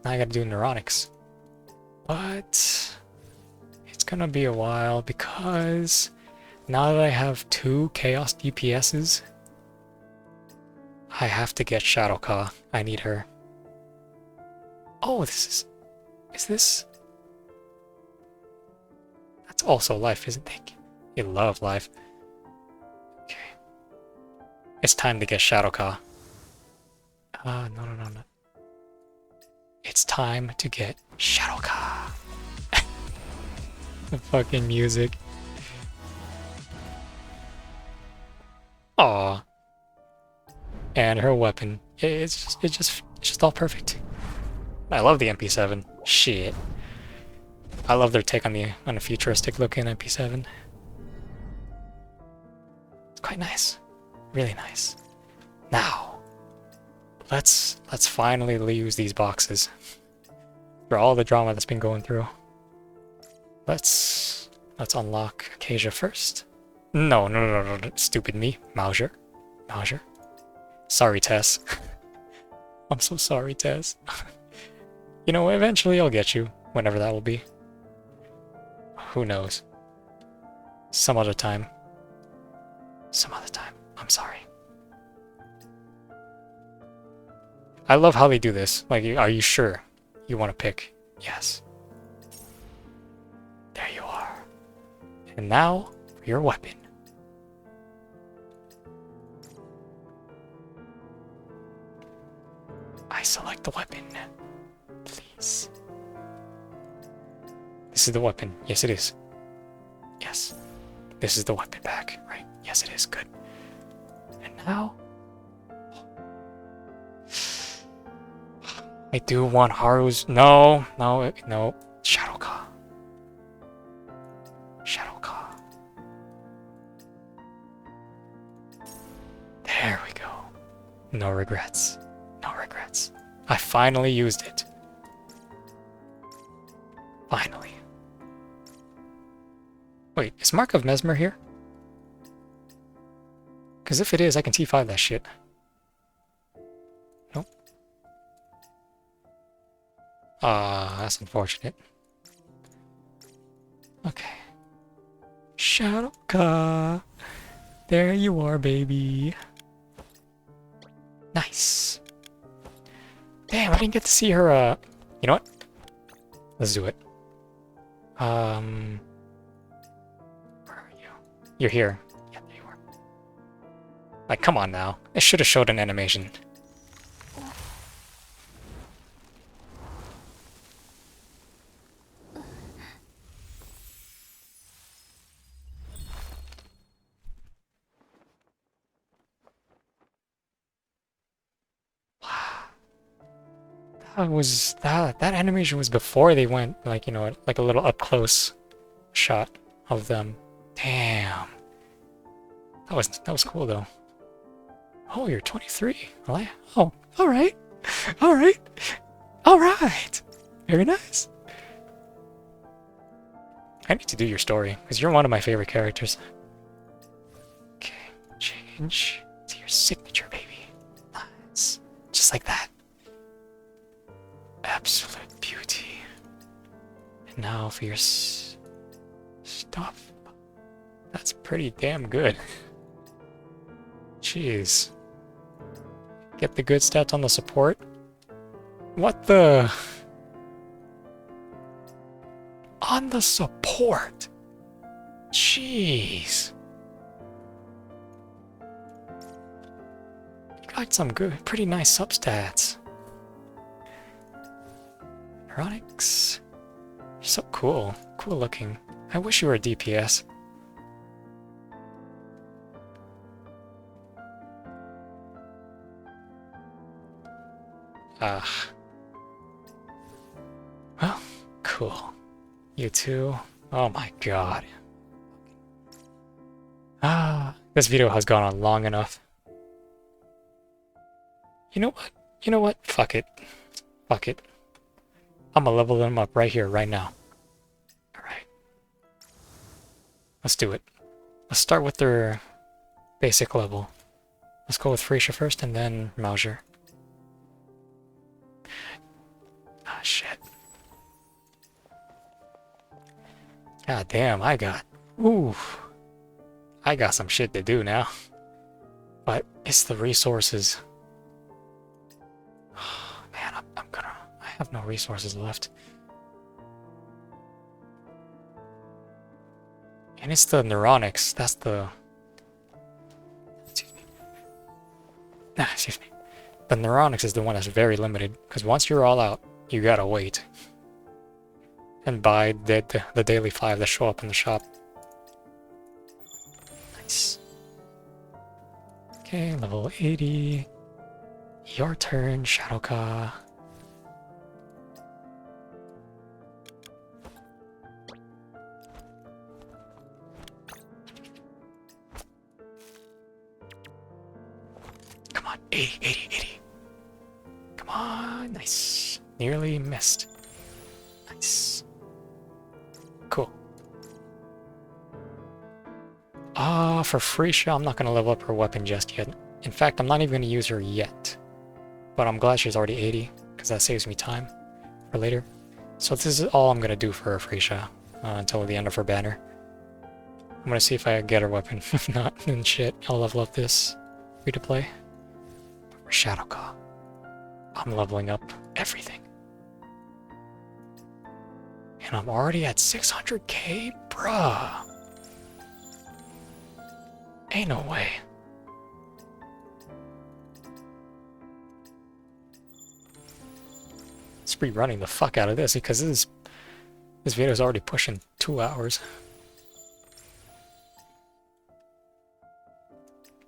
Now I gotta do neuronics. But it's gonna be a while because now that I have 2 Chaos DPSs, I have to get Shadowcaw. I need her. Oh, is this? That's also life, isn't it? You love life. Okay. It's time to get Shadowcaw. No. It's time to get Shadowcaw. The fucking music. Aw. And her weapon. It's just all perfect. I love the MP7. Shit. I love their take on a futuristic looking MP7. It's quite nice. Really nice. Now, let's finally use these boxes. For all the drama that's been going through. Let's unlock Acacia first. No, stupid me. Mauser. Sorry, Tess. I'm so sorry, Tess. You know, eventually I'll get you, whenever that will be. Who knows? Some other time. I'm sorry. I love how they do this. Like, are you sure you want to pick? Yes. There you are. And now, for your weapon. I select the weapon. Please. This is the weapon. Yes, it is. Yes. This is the weapon pack, right? Yes, it is. Good. And now... I do want Haru's... No. Shadowcaw. There we go. No regrets. I finally used it. Finally. Wait, is Mark of Mesmer here? Because if it is, I can T5 that shit. Nope. That's unfortunate. Okay. Shadowcaw. There you are, baby. Nice. Damn, I didn't get to see her, You know what? Let's do it. Where are you? You're here. Yeah, there you are. Like, come on now. It should have showed an animation. That animation was before they went, like, you know, like a little up close shot of them. Damn. That was cool though. Oh, you're 23. Oh, alright. Alright. Very nice. I need to do your story, because you're one of my favorite characters. Okay, change to your signature, baby. Nice. Just like that. Absolute beauty. And now for your stuff. That's pretty damn good. Jeez. Get the good stats on the support? What the... On the support? Jeez. You got some good, pretty nice substats. Neuronics. You're so cool. Cool looking. I wish you were a DPS. Well, cool. You too. Oh my god. This video has gone on long enough. You know what? You know what? Fuck it. Fuck it. I'm gonna level them up right here, right now. Alright. Let's do it. Let's start with their basic level. Let's go with Fritia first and then Mauser. Ah, shit. God damn, I got some shit to do now. But it's the resources. Man, I have no resources left. And it's the neuronics, that's the... Excuse me. Excuse me. The neuronics is the one that's very limited, because once you're all out, you gotta wait. And buy the daily 5 that show up in the shop. Nice. Okay, level 80. Your turn, Shadowka. Come on, 80, 80, 80. Come on, nice. Nearly missed. Nice. Cool. For Fritia, I'm not going to level up her weapon just yet. In fact, I'm not even going to use her yet. But I'm glad she's already 80, because that saves me time for later. So this is all I'm going to do for Fritia until the end of her banner. I'm going to see if I get her weapon. If not, then shit, I'll level up this free to play. For Shadowka, I'm leveling up everything. And I'm already at 600k? Bruh. Ain't no way. Rerunning the fuck out of this because this video is already pushing 2 hours.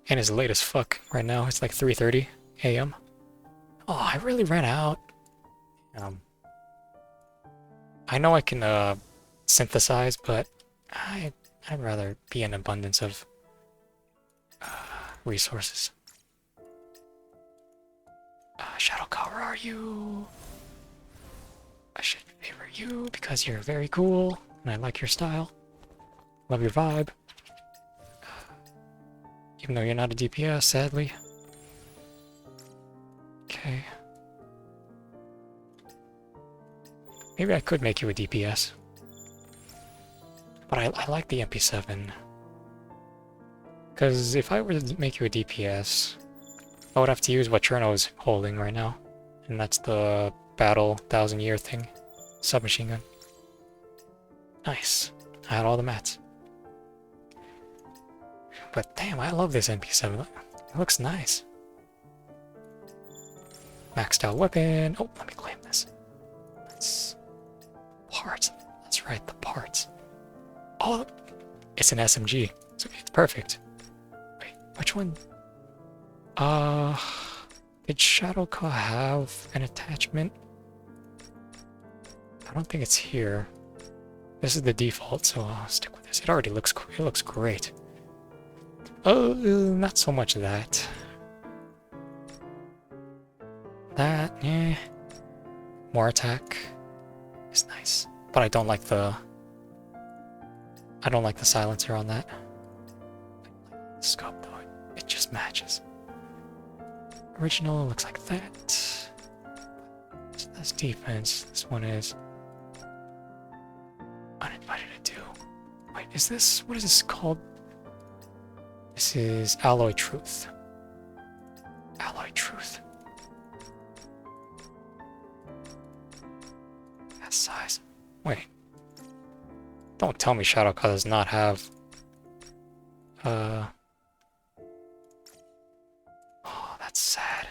And it's late as fuck right now. It's like 3:30 a.m. Oh, I really ran out. I know I can synthesize, but I'd rather be in abundance of resources. Shadowka, where are you? I should favor you because you're very cool and I like your style. Love your vibe. Even though you're not a DPS, sadly. Okay. Maybe I could make you a DPS. But I like the MP7. Because if I were to make you a DPS, I would have to use what Cherno's holding right now. And that's the Battle 1000-year thing. Submachine gun. Nice. I had all the mats. But damn, I love this MP7. It looks nice. Maxed out weapon. Oh, let me claim this. That's parts. That's right, the parts. Oh, it's an SMG. So it's perfect. Wait, which one? Did Shadowka have an attachment? I don't think it's here. This is the default, so I'll stick with this. It already looks great. Oh, not so much that. That, yeah. More attack is nice, but I don't like the silencer on that. Scope though, it just matches. Original looks like that. So that's defense. This one is uninvited to do. Wait, is this, what is this called? This is Alloy Truth. Alloy Truth. That size. Wait. Don't tell me Shadowclaw does not have... Oh, that's sad.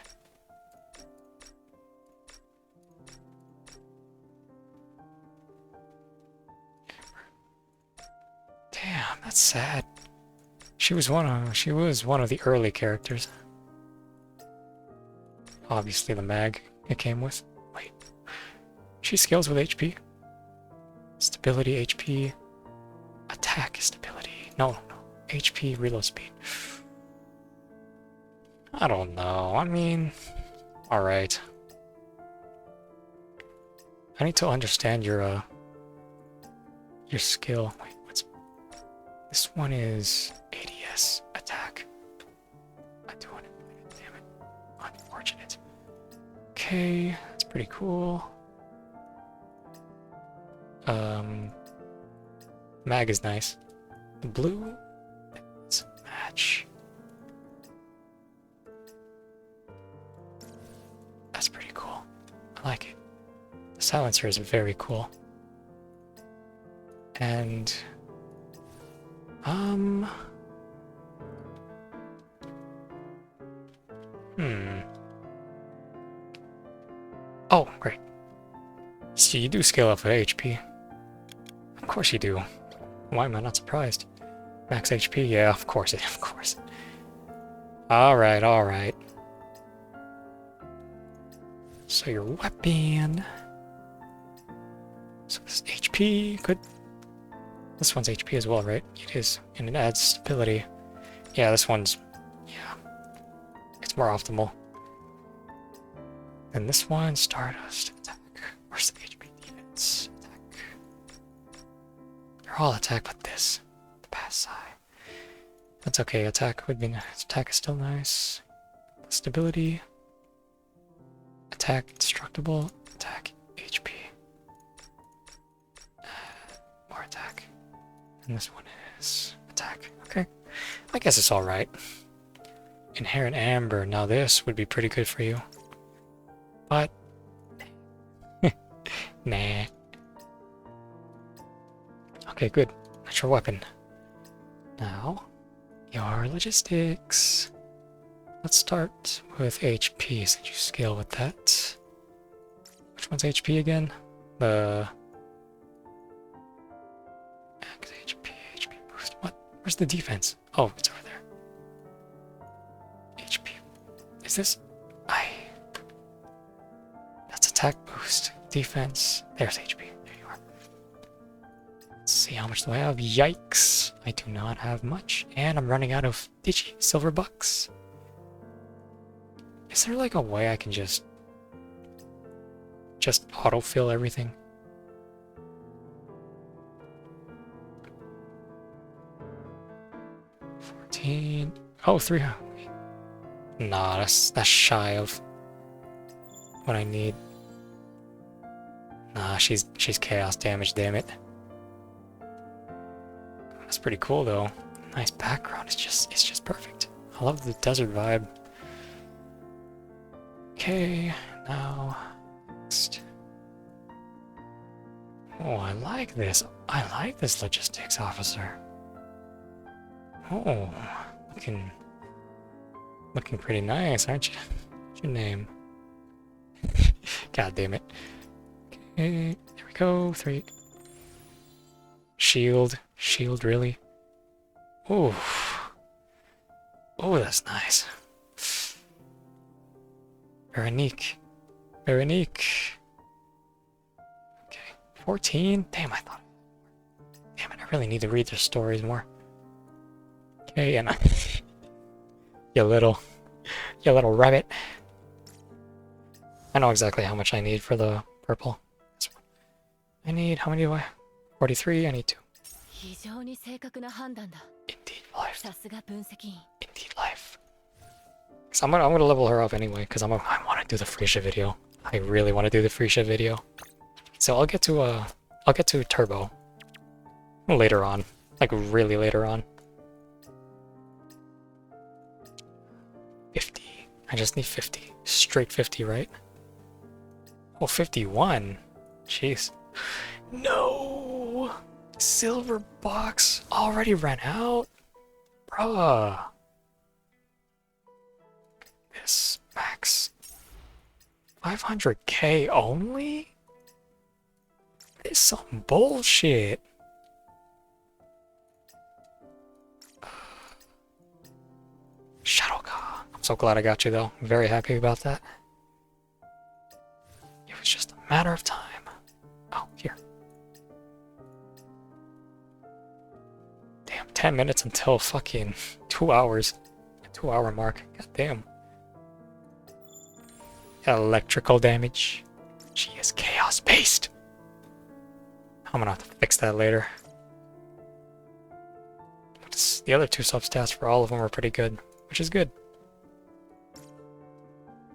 Damn, that's sad. She was one of the early characters. Obviously the mag it came with. Wait. She scales with HP. Stability, HP. Attack, stability. No. HP, reload speed. I don't know. I mean... Alright. I need to understand your skill. Wait, what's... This one is ADS, attack. I do want it. Damn it. Unfortunate. Okay, that's pretty cool. Mag is nice. The blue, let's match. That's pretty cool. I like it. The silencer is very cool. And oh, great. So you do scale up with HP. Of course you do. Why am I not surprised? Max HP? Yeah, of course of course. Alright, alright. So your weapon... So this HP could... This one's HP as well, right? It is. And it adds stability. Yeah, this one's... Yeah. It's more optimal. And this one, Stardust. Attack. Where's the HP defense? Attack. They're all attack but this. The pass side. That's okay, attack would be nice. Attack is still nice. Stability. Attack destructible. Attack HP. More attack. And this one is attack. Okay. I guess it's alright. Inherent Amber. Now this would be pretty good for you. But... nah. Okay, good. That's your weapon. Now, your logistics. Let's start with HP since you scale with that. Which one's HP again? The... Max HP boost. What? Where's the defense? Oh, it's over there. HP. Is this... That's attack boost. Defense. There's HP. There you are. Let's see, how much do I have? Yikes. I do not have much. And I'm running out of silver bucks. Is there like a way I can just autofill everything? Oh, 300. Nah, that's shy of what I need. Nah, she's chaos damage, damn it. That's pretty cool though. Nice background. It's just perfect. I love the desert vibe. Okay, now next. Oh, I like this. I like this logistics officer. Oh, looking pretty nice, aren't you? What's your name? God damn it. Okay, there we go. 3. Shield, really? Oh, that's nice. Veronique. Okay, 14. Damn, I thought. Damn it, I really need to read their stories more. Okay, and you little rabbit. I know exactly how much I need for the purple. I need, how many do I? 43, I need 2. Indeed life. Indeed life. So I'm gonna level her up anyway, because I want to do the Fritia video. I really want to do the Fritia video. So I'll get to Turbo later on, like really later on. I just need 50. Straight 50, right? Oh, 51. Jeez. No! Silver box already ran out? Bruh. This max 500k only? This is some bullshit. Shadowka. I'm so glad I got you though. I'm very happy about that. It was just a matter of time. Oh, here. Damn, 10 minutes until fucking 2 hours. 2-hour mark. God damn. Electrical damage. She is chaos based. I'm gonna have to fix that later. The other 2 substats for all of them are pretty good, which is good.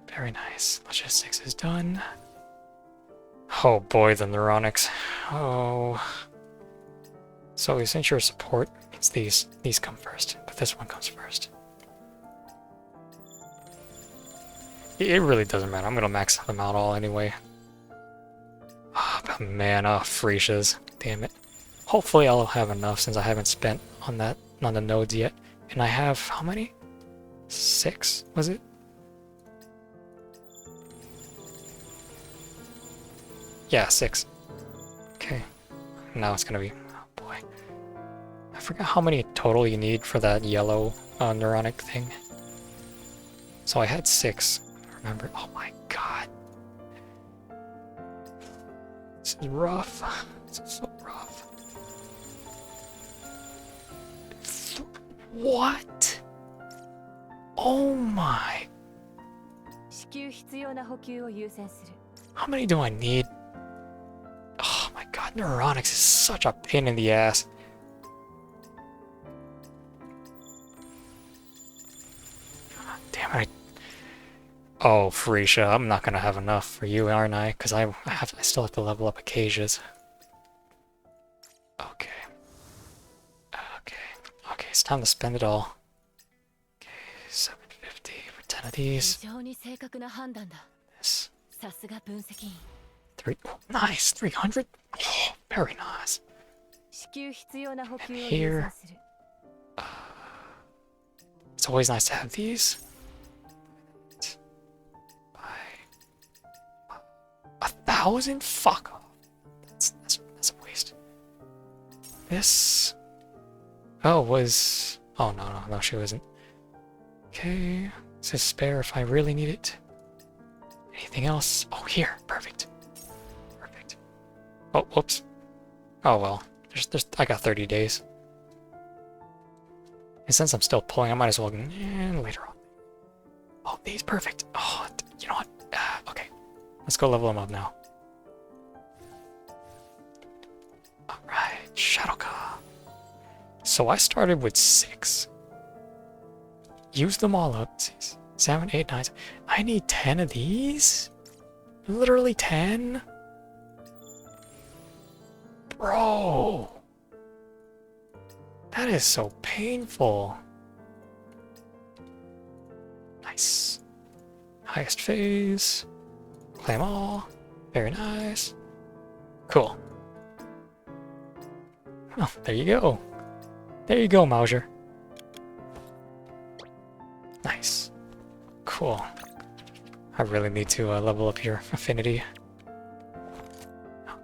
Very nice. Logistics is done. Oh boy, the neuronics. Oh. So since you're support, it's these come first, but this one comes first. It really doesn't matter. I'm gonna max them out all anyway. Oh, but man, Fritias. Damn it. Hopefully I'll have enough since I haven't spent on the nodes yet. And I have how many? 6, was it? Yeah, 6. Okay. Now it's gonna be, oh boy. I forgot how many total you need for that yellow neuronic thing. So I had 6. Remember? Oh my god. This is rough. This is so rough. What? Oh my. How many do I need? Oh my god, neuronics is such a pain in the ass. Damn it. Oh, Fritia, I'm not gonna have enough for you, aren't I? Because I still have to level up Acacia's. Okay. Okay, it's time to spend it all. Okay, 750 for 10 of these. This. 3. Oh, nice! 300? Oh, very nice. And here. It's always nice to have these. 1,000? Fuck off. That's a waste. This. Oh, was. Oh, no, she wasn't. Okay. It says spare if I really need it. Anything else? Oh, here. Perfect. Perfect. Oh, whoops. Oh, well. I got 30 days. And since I'm still pulling, I might as well later on. Oh, these. Perfect. Oh, you know what? Okay. Let's go level them up now. Alright, Shadowka. So I started with 6. Used them all up. 6, 7, 8, 9. I need 10 of these? Literally 10? Bro! That is so painful. Nice. Highest phase. Claim all. Very nice. Cool. Oh, there you go. There you go, Mauser. Nice. Cool. I really need to level up your affinity.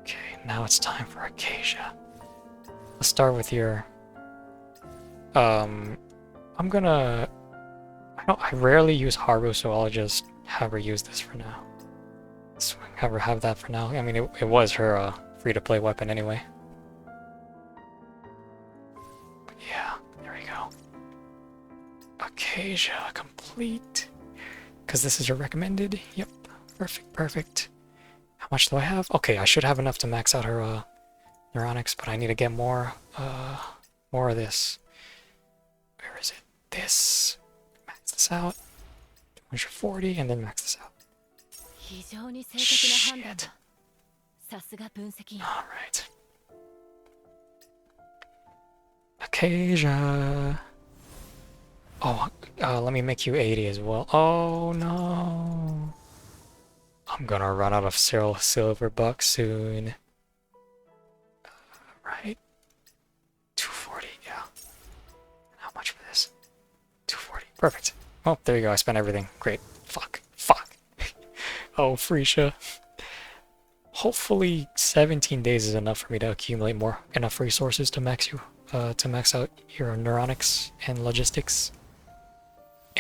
Okay, now it's time for Acacia. Let's start with your... I'm gonna... I rarely use Haru, so I'll just have her use this for now. Let's have her have that for now. I mean, it was her free-to-play weapon anyway. But yeah, there we go. Acacia, complete. Because this is your recommended. Yep, perfect, perfect. How much do I have? Okay, I should have enough to max out her neuronics, but I need to get more of this. Where is it? This. Max this out. 240, and then max this out. Shit. Alright. Acacia. Oh, let me make you 80 as well. Oh no. I'm gonna run out of silver bucks soon. Right? 240, yeah. How much for this? 240. Perfect. Oh, there you go. I spent everything. Great. Fuck. Fuck. Oh, Fritia. Hopefully 17 days is enough for me to accumulate enough resources to max out your neuronics and logistics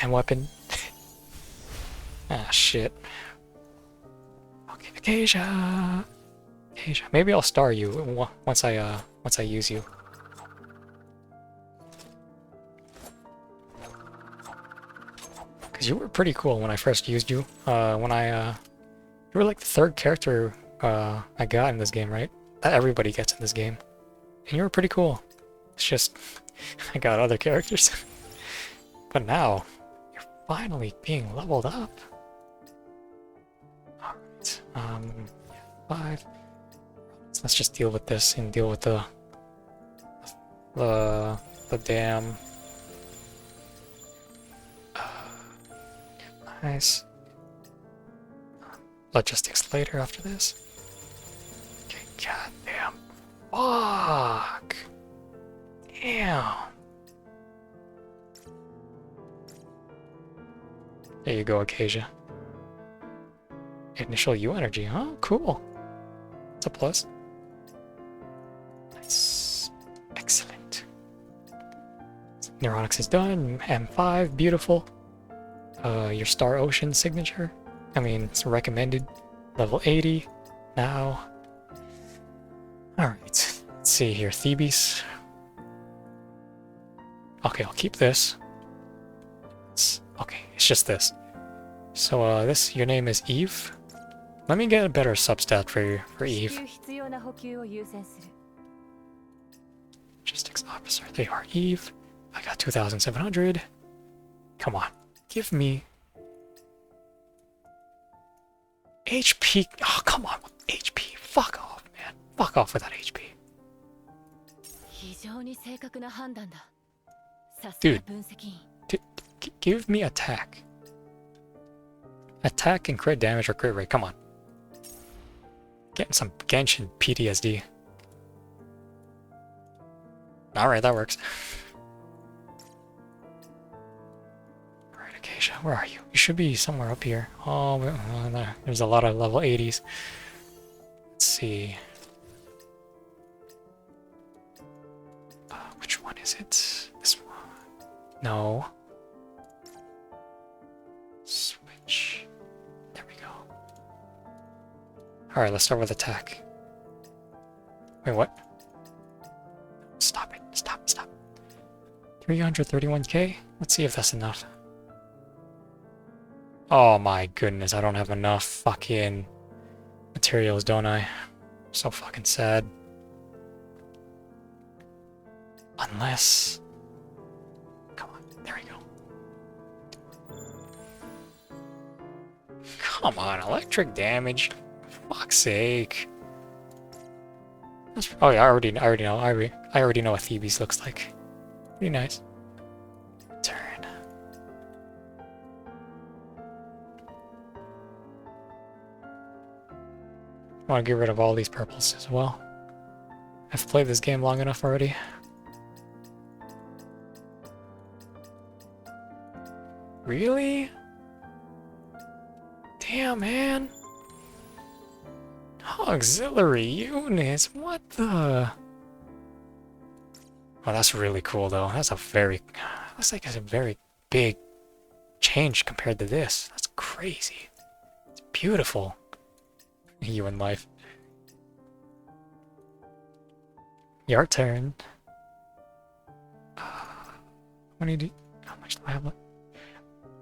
and weapon. Ah, shit. Okay, Acacia. Acacia. Maybe I'll star you once I use you. Cause you were pretty cool when I first used you. You were like the third character I got in this game, right? That everybody gets in this game. And you were pretty cool. It's just, I got other characters. But now, you're finally being leveled up. Alright, 5. So let's just deal with this and deal with the damn... nice. Logistics later after this. Okay, goddamn. Fuck. Damn. There you go, Acacia. Initial U energy, huh? Cool. It's a plus. Nice. Excellent. Neuronics is done. M5, beautiful. Your Star Ocean signature. I mean, it's recommended. Level 80. Now. Alright. Let's see here. Thebes. Okay, I'll keep this. Okay, it's just this. So, your name is Eve. Let me get a better substat for Eve. Logistics officer. They are Eve. I got 2,700. Come on. Give me HP. Oh, come on. HP. Fuck off, man. Fuck off with that HP. Dude. Give me attack. Attack and crit damage or crit rate. Come on. Getting some Genshin PTSD. Alright, that works. Alright, Acacia, where are you? You should be somewhere up here. Oh, there's a lot of level 80s. Let's see. Which one is it? This one. No. Switch. There we go. Alright, let's start with attack. Wait, what? Stop it. Stop, stop. 331k? Let's see if that's enough. Oh my goodness, I don't have enough fucking materials, don't I? So fucking sad. Unless... Come on, there we go. Come on, electric damage. For fuck's sake. Oh yeah, I already know. I already know what Thebes looks like. Pretty nice. Turn. I want to get rid of all these purples as well. I've played this game long enough already. Really? Damn, man. Auxiliary units, what the? Oh, that's really cool though. That's like a very big change compared to this. That's crazy. It's beautiful. You in life. Your turn. What do you do? How much do I have left?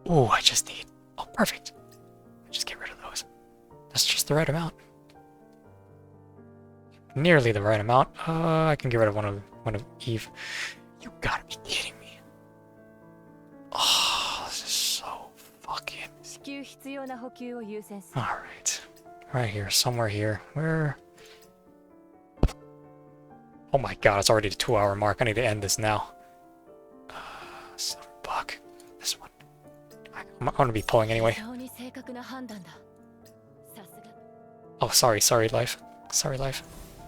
Oh, I just need... Oh, perfect. Just get rid of those. That's just the right amount. Nearly the right amount. I can get rid of one of Eve. You gotta be kidding me. Oh, this is so fucking... Alright. Right here, somewhere here. Where... Oh my god, it's already the 2-hour mark. I need to end this now. Son of a buck. I'm gonna be pulling anyway. 非常に正確な判断だ。さすが。 Oh, sorry, life. Sorry, life.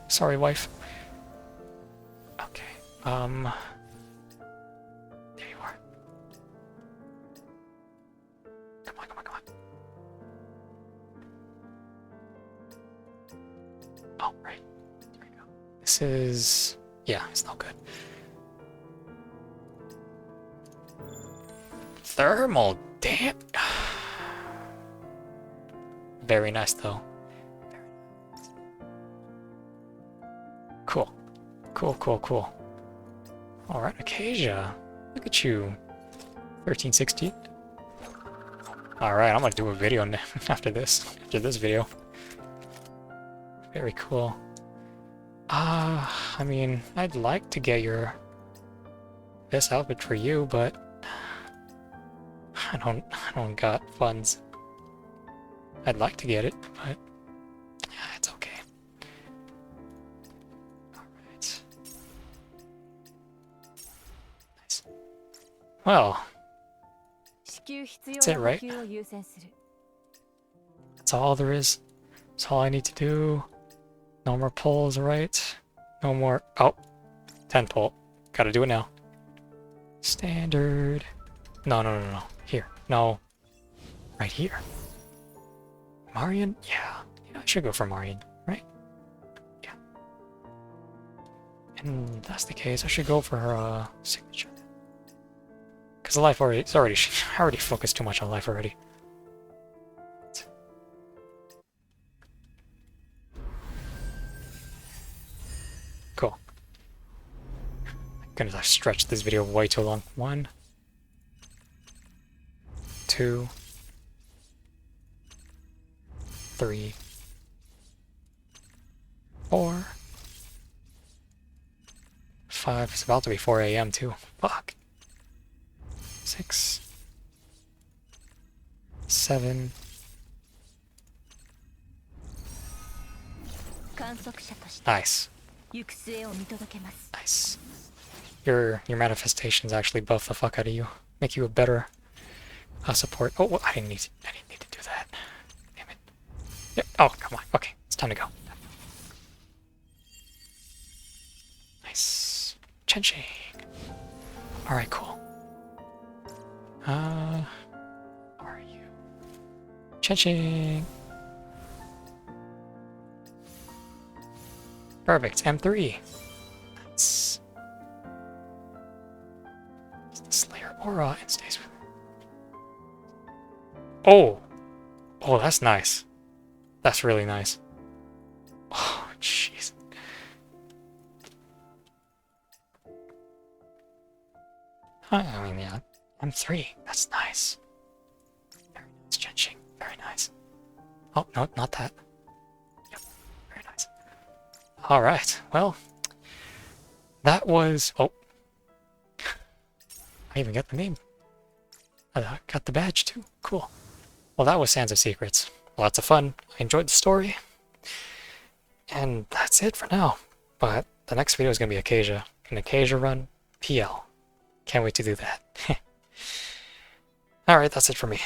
Sorry, wife. Okay. There you are. Come on. Oh, right. There we go. This is... yeah, it's not good. Thermal, damn. Very nice, though. Cool. Cool. Alright, Acacia. Look at you. 1360. Alright, I'm gonna do a video after this video. Very cool. I mean, I'd like to get this outfit for you, but I don't got funds. I'd like to get it, but yeah, it's okay. Alright. Nice. Well, that's it, right? That's all there is. That's all I need to do. No more pulls, right? No more... oh! 10 pull. Gotta do it now. Standard. No. Here. No. Right here. Marion? Yeah, I should go for Marion, right? Yeah. And if that's the case, I should go for her signature. Because the life I already focused too much on life already. Cool. Goodness, I've stretched this video way too long. 1, 2, 3, 4, 5. It's about to be 4 a.m. too. Fuck. 6, 7. Nice. Nice. Your manifestations actually buff the fuck out of you. Make you a better support. Oh, well, I didn't need to do that. Damn it. Yep. Oh, come on. Okay, it's time to go. Nice. Chen-ching. Alright, cool. How are you? Chen-ching. Perfect. M3. Nice. The Slayer aura and stays with... oh! Oh, that's nice. That's really nice. Oh, jeez. I mean, yeah. M3. That's nice. Very nice, Chen-ching. Very nice. Oh, no, not that. Yep. Very nice. Alright, well. That was... oh. I even got the name. I got the badge, too. Cool. Well, that was Sands of Secrets. Lots of fun. I enjoyed the story. And that's it for now. But the next video is going to be Acacia. An Acacia run, PL. Can't wait to do that. Alright, that's it for me.